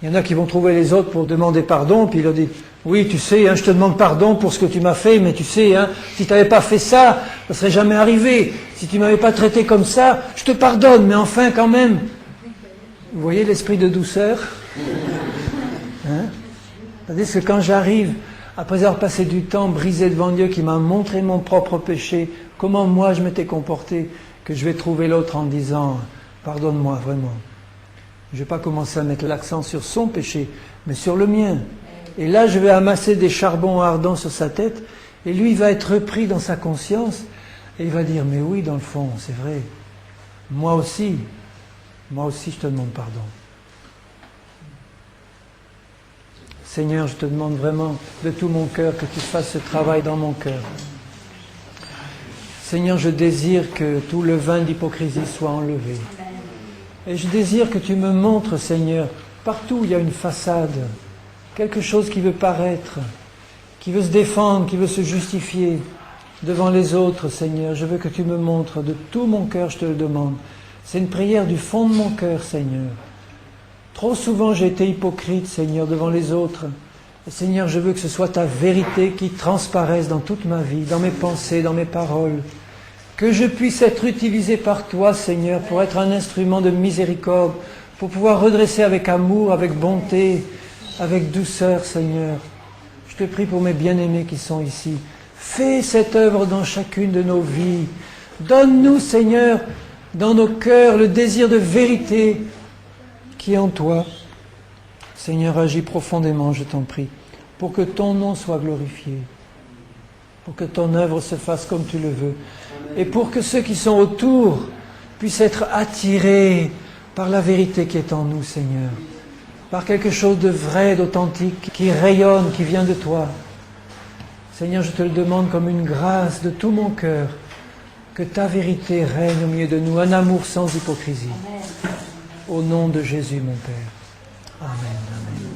Il y en a qui vont trouver les autres pour demander pardon, puis ils leur disent, oui, tu sais, je te demande pardon pour ce que tu m'as fait, mais tu sais, si tu n'avais pas fait ça, ça ne serait jamais arrivé. Si tu ne m'avais pas traité comme ça, je te pardonne, mais enfin quand même. Vous voyez l'esprit de douceur? C'est-à-dire que quand j'arrive, après avoir passé du temps brisé devant Dieu qui m'a montré mon propre péché, comment moi je m'étais comporté, que je vais trouver l'autre en disant, pardonne-moi vraiment. Je ne vais pas commencer à mettre l'accent sur son péché, mais sur le mien. Et là, je vais amasser des charbons ardents sur sa tête, Et lui, il va être repris dans sa conscience et il va dire, mais oui, dans le fond, c'est vrai. Moi aussi, je te demande pardon. Seigneur, je te demande vraiment de tout mon cœur que tu fasses ce travail dans mon cœur. Seigneur, je désire que tout levain d'hypocrisie soit enlevé. Et je désire que tu me montres, Seigneur, partout où il y a une façade, quelque chose qui veut paraître, qui veut se défendre, qui veut se justifier devant les autres, Seigneur. Je veux que tu me montres de tout mon cœur, je te le demande. C'est une prière du fond de mon cœur, Seigneur. Trop souvent j'ai été hypocrite, Seigneur, devant les autres. Et Seigneur, je veux que ce soit ta vérité qui transparaisse dans toute ma vie, dans mes pensées, dans mes paroles. Que je puisse être utilisé par toi, Seigneur, pour être un instrument de miséricorde, pour pouvoir redresser avec amour, avec bonté, avec douceur, Seigneur. Je te prie pour mes bien-aimés qui sont ici. Fais cette œuvre dans chacune de nos vies. Donne-nous, Seigneur, dans nos cœurs, le désir de vérité qui est en toi. Seigneur, agis profondément, je t'en prie, pour que ton nom soit glorifié, pour que ton œuvre se fasse comme tu le veux, et pour que ceux qui sont autour puissent être attirés par la vérité qui est en nous, Seigneur, par quelque chose de vrai, d'authentique, qui rayonne, qui vient de toi. Seigneur, je te le demande comme une grâce de tout mon cœur, que ta vérité règne au milieu de nous, un amour sans hypocrisie. Au nom de Jésus, mon Père. Amen. Amen.